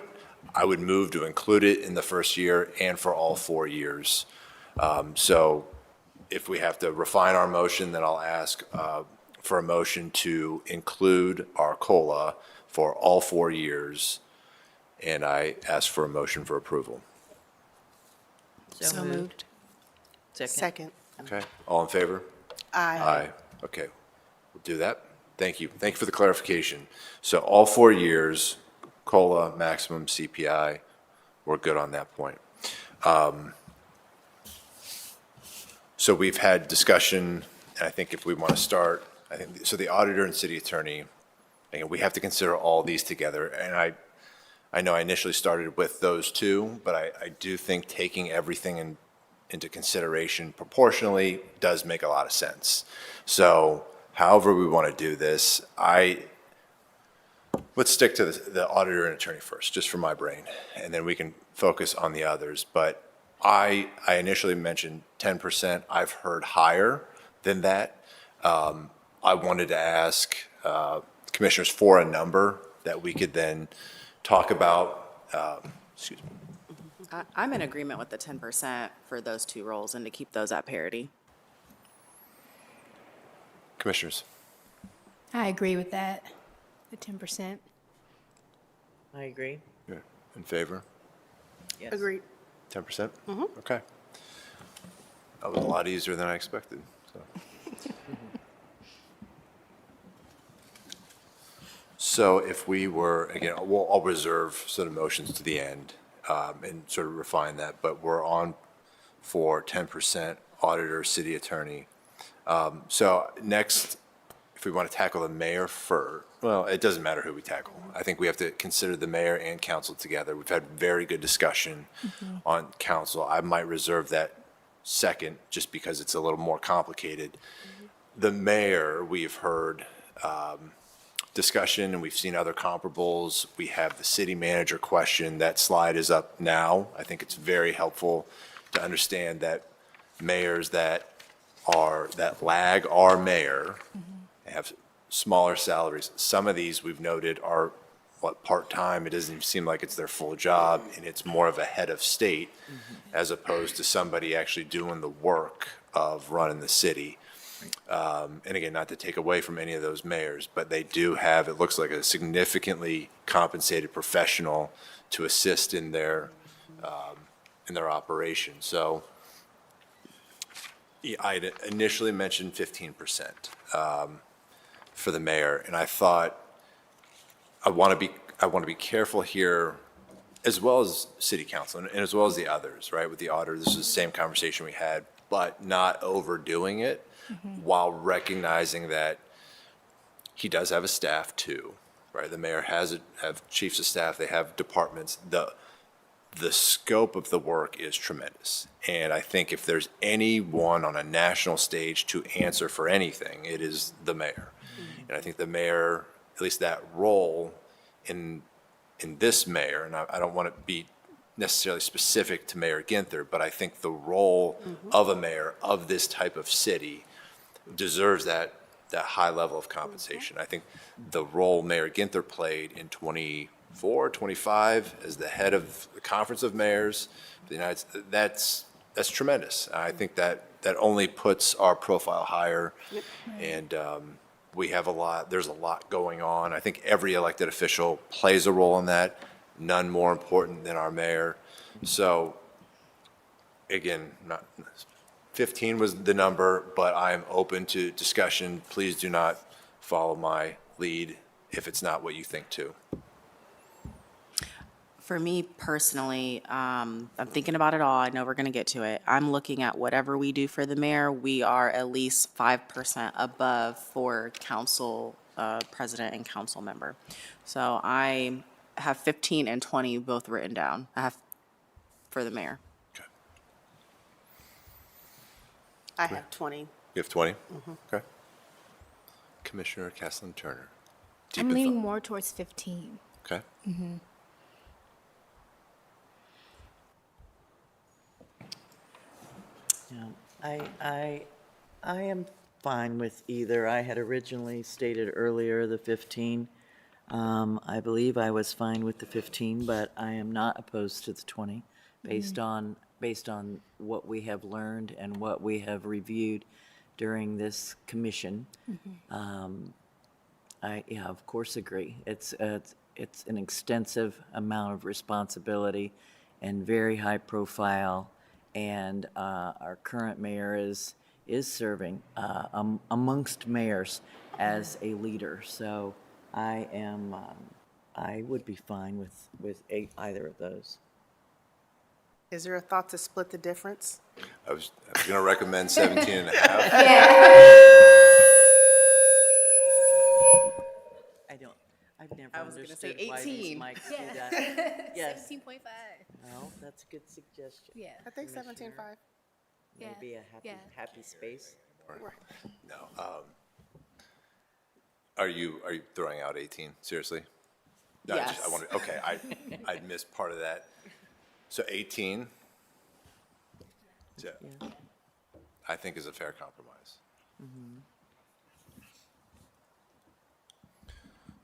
move to include it in the first year and for all 4 years. So if we have to refine our motion, then I'll ask for a motion to include our COLA for all 4 years, and I ask for a motion for approval. So moved. Second. Okay, all in favor? Aye. Okay, we'll do that. Thank you. Thank you for the clarification. So all 4 years, COLA, maximum CPI, we're good on that point. So we've had discussion, and I think if we want to start, so the auditor and city attorney, again, we have to consider all these together, and I know I initially started with those two, but I do think taking everything into consideration proportionally does make a lot of sense. So however we want to do this, let's stick to the auditor and attorney first, just for my brain, and then we can focus on the others. But I initially mentioned 10%. I've heard higher than that. I wanted to ask commissioners for a number that we could then talk about. Excuse me. I'm in agreement with the 10% for those two roles and to keep those at parity. Commissioners. I agree with that, the 10%. I agree. You're in favor? Yes. Agreed. 10%? Okay. That was a lot easier than I expected, so. So if we were, again, I'll reserve sort of motions to the end and sort of refine that, but we're on for 10% auditor, city attorney. So next, if we want to tackle the mayor first, well, it doesn't matter who we tackle. I think we have to consider the mayor and council together. We've had very good discussion on council. I might reserve that second, just because it's a little more complicated. The mayor, we've heard discussion, and we've seen other comparables. We have the city manager question. That slide is up now. I think it's very helpful to understand that mayors that lag our mayor have smaller salaries. Some of these we've noted are part-time. It doesn't even seem like it's their full job, and it's more of a head of state as opposed to somebody actually doing the work of running the city. And again, not to take away from any of those mayors, but they do have, it looks like, a significantly compensated professional to assist in their operation. So I initially mentioned 15% for the mayor, and I thought I want to be careful here, as well as city council and as well as the others, right? With the auditor, this is the same conversation we had, but not overdoing it while recognizing that he does have a staff too, right? The mayor have chiefs of staff, they have departments. The scope of the work is tremendous. And I think if there's anyone on a national stage to answer for anything, it is the mayor. And I think the mayor, at least that role in this mayor, and I don't want to be necessarily specific to Mayor Ginther, but I think the role of a mayor of this type of city deserves that that high level of compensation. I think the role Mayor Ginther played in 24, 25 as the head of the Conference of Mayors, of the United States, that's tremendous. I think that only puts our profile higher. And we have there's a lot going on. I think every elected official plays a role in that, none more important than our mayor. So again, 15 was the number, but I'm open to discussion. Please do not follow my lead if it's not what you think too. For me personally, I'm thinking about it all. I know we're going to get to it. I'm looking at whatever we do for the mayor, we are at least 5% above for council president and council member. So I have 15 and 20 both written down. I have for the mayor. Okay. I have 20. You have 20? Okay. Commissioner Caslin Turner. Deep I'm in leaning thought. more towards 15. Okay. Yeah, I am fine with either. I had originally stated earlier the 15. I believe I was fine with the 15, but I am not opposed to the 20 based on what we have learned and what we have reviewed during this commission. I, yeah, of course agree. It's an extensive amount of responsibility and very high profile. And our current mayor is serving amongst mayors as a leader. So I would be fine with either of those. Is there a thought to split the difference? I was going to recommend 17 and a half. I've never I was gonna say understood why these 18. mics do that. Yes, 17.5. well, that's a good suggestion. Yeah. I think 17.5. Yeah. Maybe a Yeah. happy space. No. Are you throwing out 18? Seriously? No, Yes. I wanted, okay, I missed part of that. So 18, yeah, I think is a fair compromise.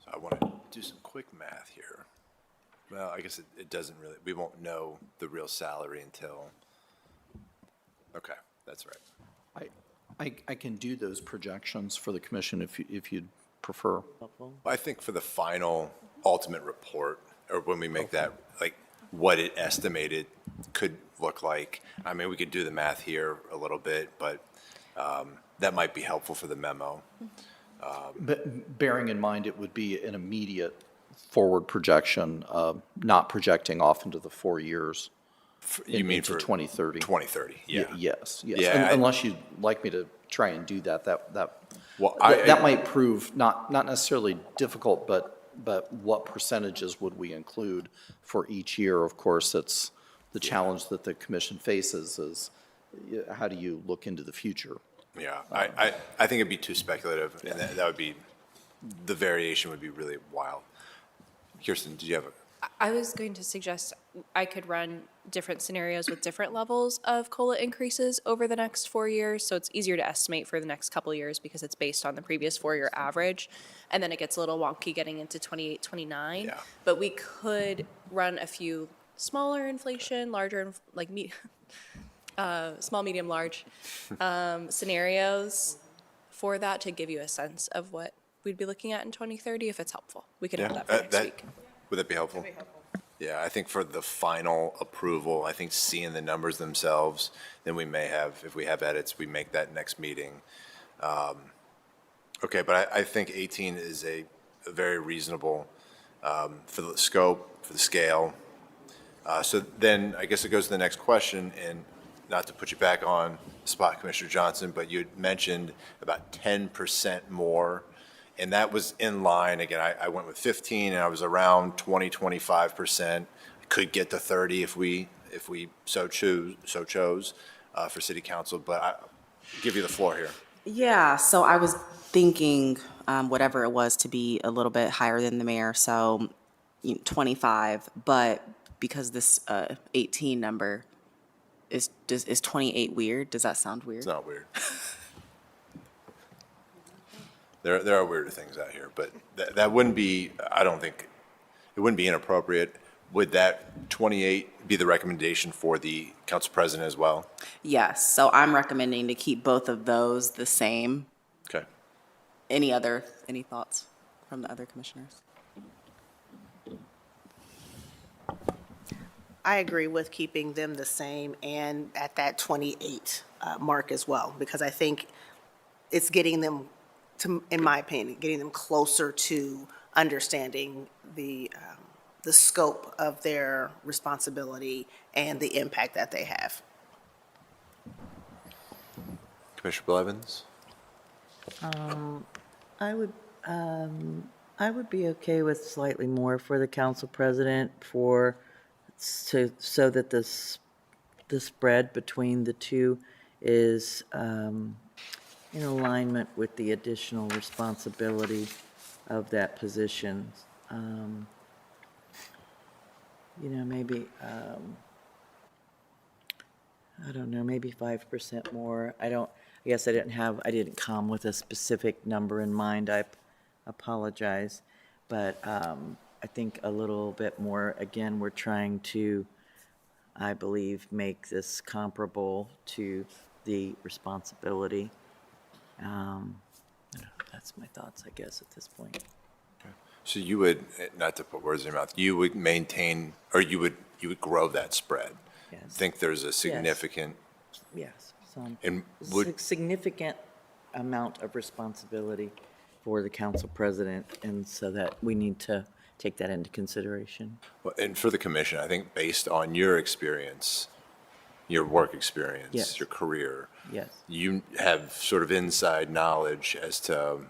So I want to do some quick math here. Well, I guess it doesn't really, we won't know the real salary until, okay, that's right. I can do those projections for the commission if you'd prefer. I think for the final ultimate report, or when we make that, like, what it estimated could look like. I mean, we could do the math here a little bit, but that might be helpful for the memo. But bearing in mind, it would be an immediate forward projection, not projecting off into the 4 years. You mean into for 2030? 2030, yeah. Yes, yes. Yeah, Unless you'd like me to try and do that, Well, that might prove not necessarily difficult, but what percentages would we include for each year? Of course, it's the challenge that the commission faces is how do you look into the future? Yeah, I think it'd be too speculative, and that would be, the variation would be really wild. Kirsten, did you have I was going to suggest I could run different scenarios with different levels of COLA increases over the next 4 years. So it's easier to estimate for the next couple of years because it's based on the previous 4-year average. And then it gets a little wonky getting into 28, 29. Yeah. But we could run a few smaller inflation, larger, like small, medium, large scenarios for that to give you a sense of what we'd be looking at in 2030 if it's helpful. We could have that for next week. Would that be helpful? Yeah, I think for the final approval, I think seeing the numbers themselves, then we may have, if we have edits, we make that next meeting. Okay, but I think 18 is a very reasonable for the scope, for the scale. So then I guess it goes to the next question, and not to put you back on the spot, Commissioner Johnson, but you had mentioned about 10% more. And that was in line, again, I went with 15 and I was around 20, 25%. Could get to 30 if we so chose for city council, but I'll give you the floor here. Yeah, so I was thinking whatever it was to be a little bit higher than the mayor, so 25, but because this 18 number is 28 weird? Does that sound weird? It's not weird. There are weirder things out here, but that wouldn't be, I don't think, it wouldn't be inappropriate. Would that 28 be the recommendation for the council president as well? Yes, so I'm recommending to keep both of those the same. Okay. Any thoughts from the other commissioners? I agree with keeping them the same and at that 28 mark as well, because I think it's getting them to, in my opinion, getting them closer to understanding the scope of their responsibility and the impact that they have. Commissioner Blevins? I would be okay with slightly more for the council president so that the spread between the two is in alignment with the additional responsibility of that position. Maybe, I don't know, maybe 5% more. I guess I didn't come with a specific number in mind. I apologize. But I think a little bit more, again, we're trying to, I believe, make this comparable to the responsibility. That's my thoughts, I guess, at this point. So you would, not to put words in your mouth, you would maintain, or you would grow that spread? Yes. Think there's a significant, Yes, some and would, significant amount of responsibility for the council president, and so that we need to take that into consideration. and for the commission, I think based on your experience, your work experience, Yes. your career, Yes. you have sort of inside knowledge as to,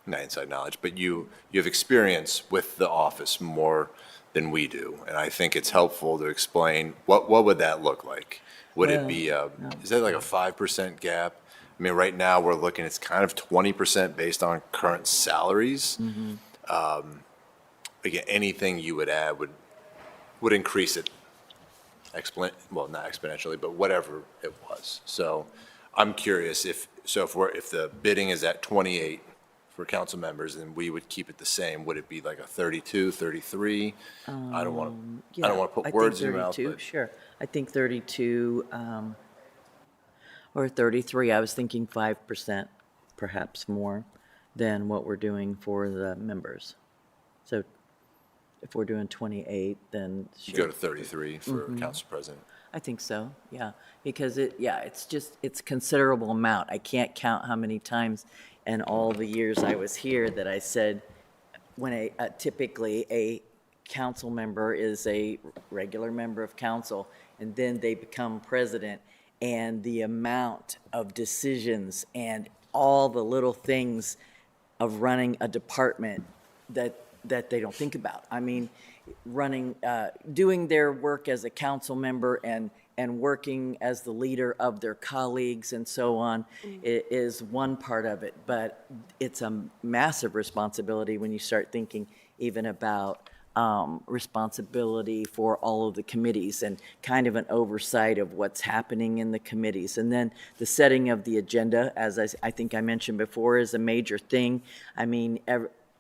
not inside knowledge, but you have experience with the office more than we do. And I think it's helpful to explain, what would that look like? Would it be, is that like a 5% gap? I mean, right now, we're looking, it's kind of 20% based on current salaries. Again, anything you would add would increase it well, not exponentially, but whatever it was. So I'm curious if the bidding is at 28 for council members, then we would keep it the same. Would it be like a 32, 33? I don't want to put words in your mouth, but. Sure. I think 32, or 33. I was thinking 5%, perhaps more than what we're doing for the members. So if we're doing 28, then You sure. go to 33 for council president. I think so, yeah, because it's a considerable amount. I can't count how many times in all the years I was here that I said, when typically a council member is a regular member of council, and then they become president, and the amount of decisions and all the little things of running a department that they don't think about. I mean, doing their work as a council member and working as the leader of their colleagues and so on is one part of it. But it's a massive responsibility when you start thinking even about responsibility for all of the committees and kind of an oversight of what's happening in the committees. And then the setting of the agenda, as I think I mentioned before, is a major thing. I mean,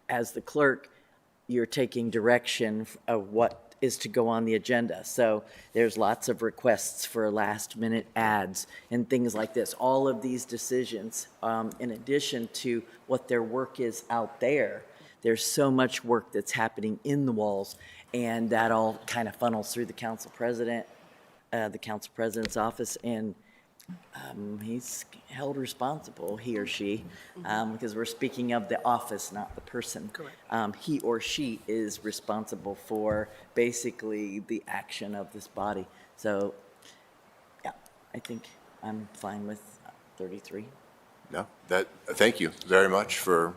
as the clerk, you're taking direction of what is to go on the agenda. So there's lots of requests for last-minute ads and things like this. All of these decisions, in addition to what their work is out there, there's so much work that's happening in the walls, and that all kind of funnels through the council president's office, and he's held responsible, he or she, because we're speaking of the office, not the person. Correct. He or she is responsible for basically the action of this body. So, yeah, I think I'm fine with 33. No, thank you very much for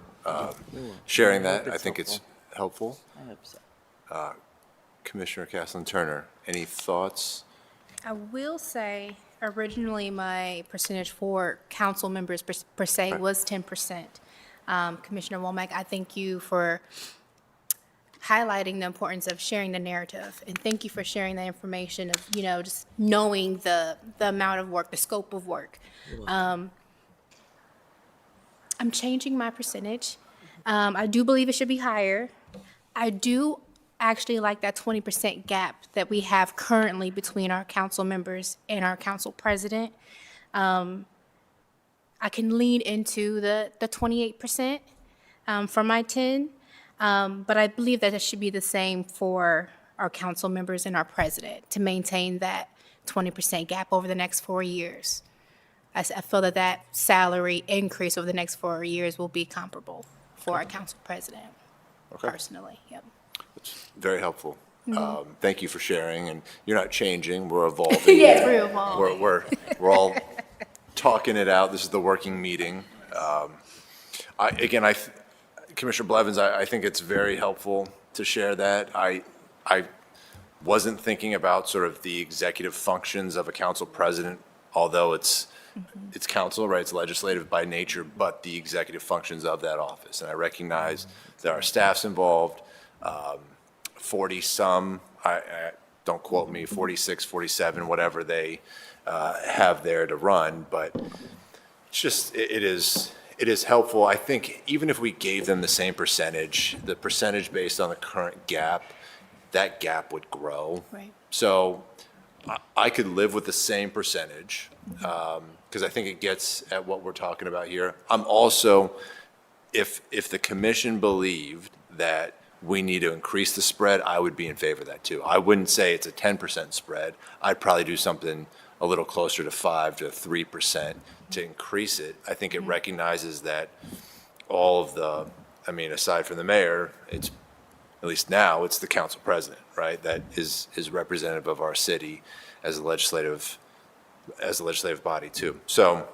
sharing I hope that. I it's think it's helpful. I hope so. Commissioner Caslin Turner, any thoughts? I will say, originally, my percentage for council members per se was 10%. Commissioner Womack, I thank you for highlighting the importance of sharing the narrative, and thank you for sharing the information of, just knowing the amount of work, the scope of work. I'm changing my percentage. I do believe it should be higher. I do actually like that 20% gap that we have currently between our council members and our council president. I can lean into the 28% for my 10, but I believe that it should be the same for our council members and our president to maintain that 20% gap over the next 4 years. I feel that that salary increase over the next 4 years will be comparable for our council president, personally, yep. Very helpful. Thank you for sharing, and you're not changing, we're evolving. Yes, we're evolving. We're all talking it out. This is the working meeting. Commissioner Blevins, I think it's very helpful to share that. I wasn't thinking about sort of the executive functions of a council president, although it's council, right? It's legislative by nature, but the executive functions of that office. And I recognize there are staffs involved, 40-some, don't quote me, 46, 47, whatever they have there to run, but it's just, it is helpful. I think even if we gave them the same percentage, the percentage based on the current gap, that gap would grow. Right. So I could live with the same percentage, because I think it gets at what we're talking about here. I'm also, if the commission believed that we need to increase the spread, I would be in favor of that too. I wouldn't say it's a 10% spread. I'd probably do something a little closer to 5 to 3% to increase it. I think it recognizes that all of the, I mean, aside from the mayor, it's, at least now, it's the council president, right? That is representative of our city as a legislative body too. So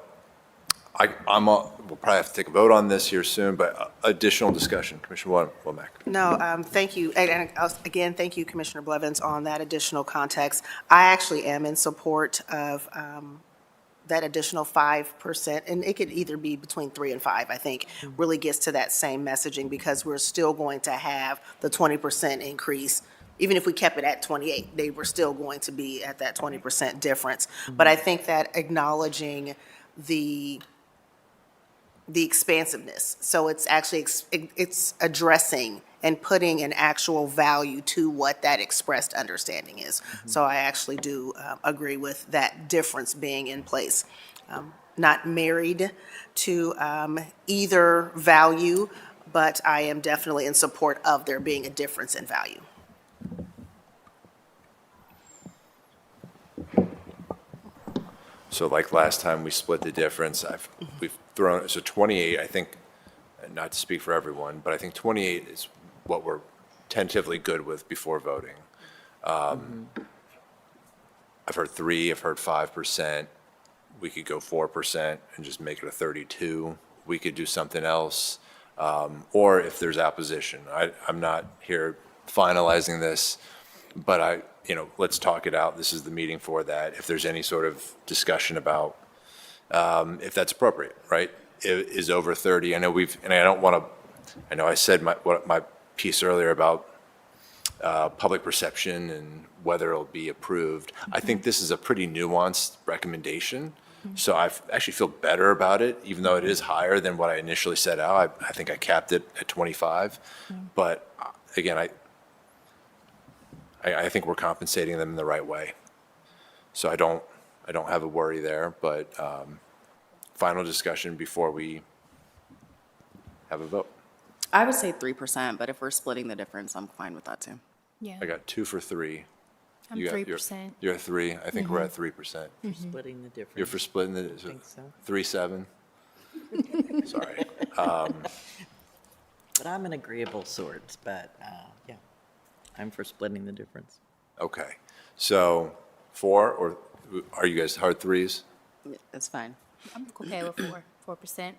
we'll probably have to take a vote on this here soon, but additional discussion. Commissioner Womack. No, thank you. And again, thank you, Commissioner Blevins, on that additional context. I actually am in support of that additional 5%, and it could either be between 3 and 5, I think, really gets to that same messaging, because we're still going to have the 20% increase. Even if we kept it at 28, they were still going to be at that 20% difference. But I think that acknowledging the expansiveness, so it's actually, it's addressing and putting an actual value to what that expressed understanding is. So I actually do agree with that difference being in place. Not married to either value, but I am definitely in support of there being a difference in value. So like last time, we split the difference. We've thrown, so 28, I think, and not to speak for everyone, but I think 28 is what we're tentatively good with before voting. I've heard 3, I've heard 5%. We could go 4% and just make it a 32. We could do something else. Or if there's opposition, I'm not here finalizing this, but let's talk it out. This is the meeting for that. If there's any sort of discussion about if that's appropriate, right? Is over 30. I know I said my piece earlier about public perception and whether it'll be approved. I think this is a pretty nuanced recommendation. So I actually feel better about it, even though it is higher than what I initially set out. I think I capped it at 25. But again, I think we're compensating them in the right way. So I don't have a worry there, but final discussion before we have a vote. I would say 3%, but if we're splitting the difference, I'm fine with that too. Yeah, I got 2 for 3. I'm You got- 3%. You're at 3. I think we're at 3%. Splitting the difference. You're for splitting the, I think so. 3-7? Sorry. But I'm an agreeable sort, but, yeah, I'm for splitting the difference. Okay. So 4, or are you guys hard 3s? It's fine. I'm okay with 4%.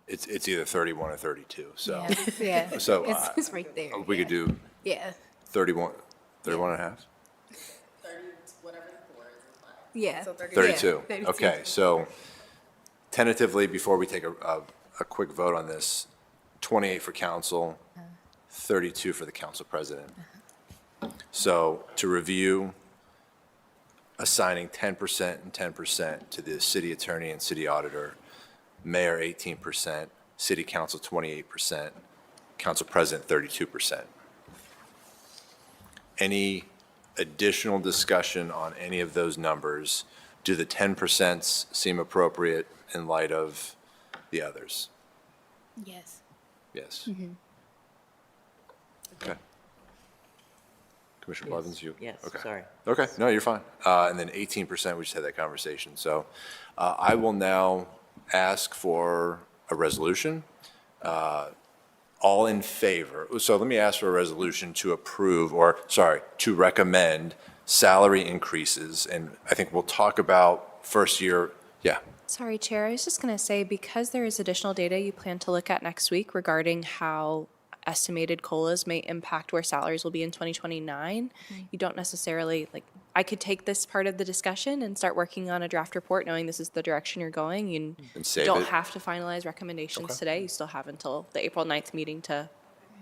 It's either 31 or 32, so Yeah, So, it's right there. we could do Yeah, 31 and a half? yeah. 32. Yeah, 32. Okay, so tentatively, before we take a quick vote on this, 28 for council, 32 for the council president. So to review, assigning 10% and 10% to the city attorney and city auditor, mayor 18%, city council 28%, Council President, 32%. Any additional discussion on any of those numbers? Do the 10% seem appropriate in light of the others? Yes. Yes. Okay. Commissioner Blevins, you? Yes, Okay. sorry. Okay, no, you're fine. And then 18%, we just had that conversation. So I will now ask for a resolution. All in favor, so let me ask for a resolution to approve, or, sorry, to recommend salary increases. And I think we'll talk about first year, yeah. Sorry, Chair, I was just going to say, because there is additional data you plan to look at next week regarding how estimated COLAs may impact where salaries will be in 2029, you don't necessarily, like, I could take this part of the discussion and start working on a draft report, knowing this is the direction you're going. You And save don't it. have to finalize recommendations Okay. today. You still have until the April 9th meeting to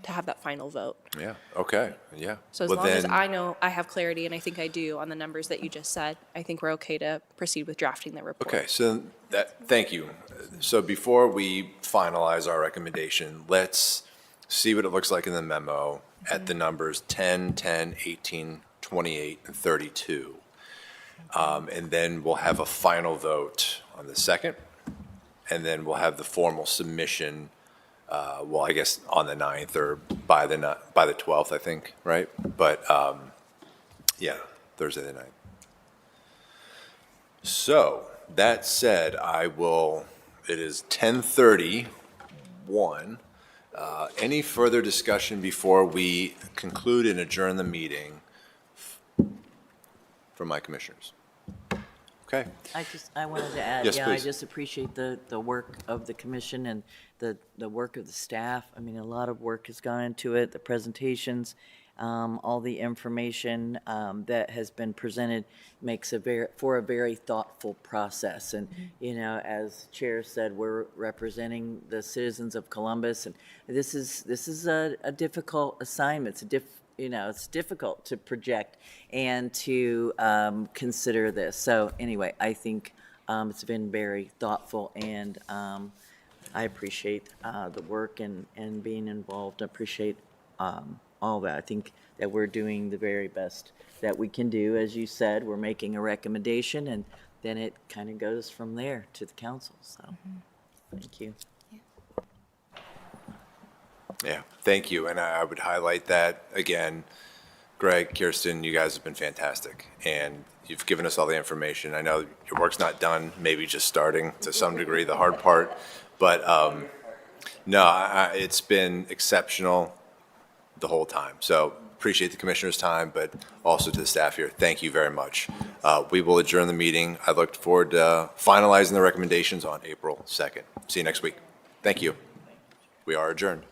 have that final vote. Yeah, okay, yeah. So as Well, long as then- I know, I have clarity, and I think I do, on the numbers that you just said, I think we're okay to proceed with drafting the report. Okay, so thank you. So before we finalize our recommendation, let's see what it looks like in the memo at the numbers 10, 10, 18, 28, and 32. And then we'll have a final vote on the second, and then we'll have the formal submission, well, I guess on the 9th or by the 12th, I think, right? But, yeah, Thursday the 9th. So, that said, it is 10:31. Any further discussion before we conclude and adjourn the meeting from my commissioners? Okay, I wanted to add, Yes, yeah, I please. just appreciate the work of the commission and the work of the staff. I mean, a lot of work has gone into it, the presentations, all the information that has been presented makes a very thoughtful process. And, you know, as Chair said, we're representing the citizens of Columbus, and this is a difficult assignment. It's difficult to project and to consider this. So anyway, I think it's been very thoughtful, and I appreciate the work and being involved. I appreciate all that. I think that we're doing the very best that we can do. As you said, we're making a recommendation, and then it kind of goes from there to the council. So thank you. yeah, thank you. And I would highlight that, again, Greg, Kirsten, you guys have been fantastic. And you've given us all the information. I know your work's not done, maybe just starting to some degree, the hard part. But no, it's been exceptional the whole time. So appreciate the commissioner's time, but also to the staff here, thank you very much. We will adjourn the meeting. I look forward to finalizing the recommendations on April 2nd. See you next week. Thank you. We are adjourned.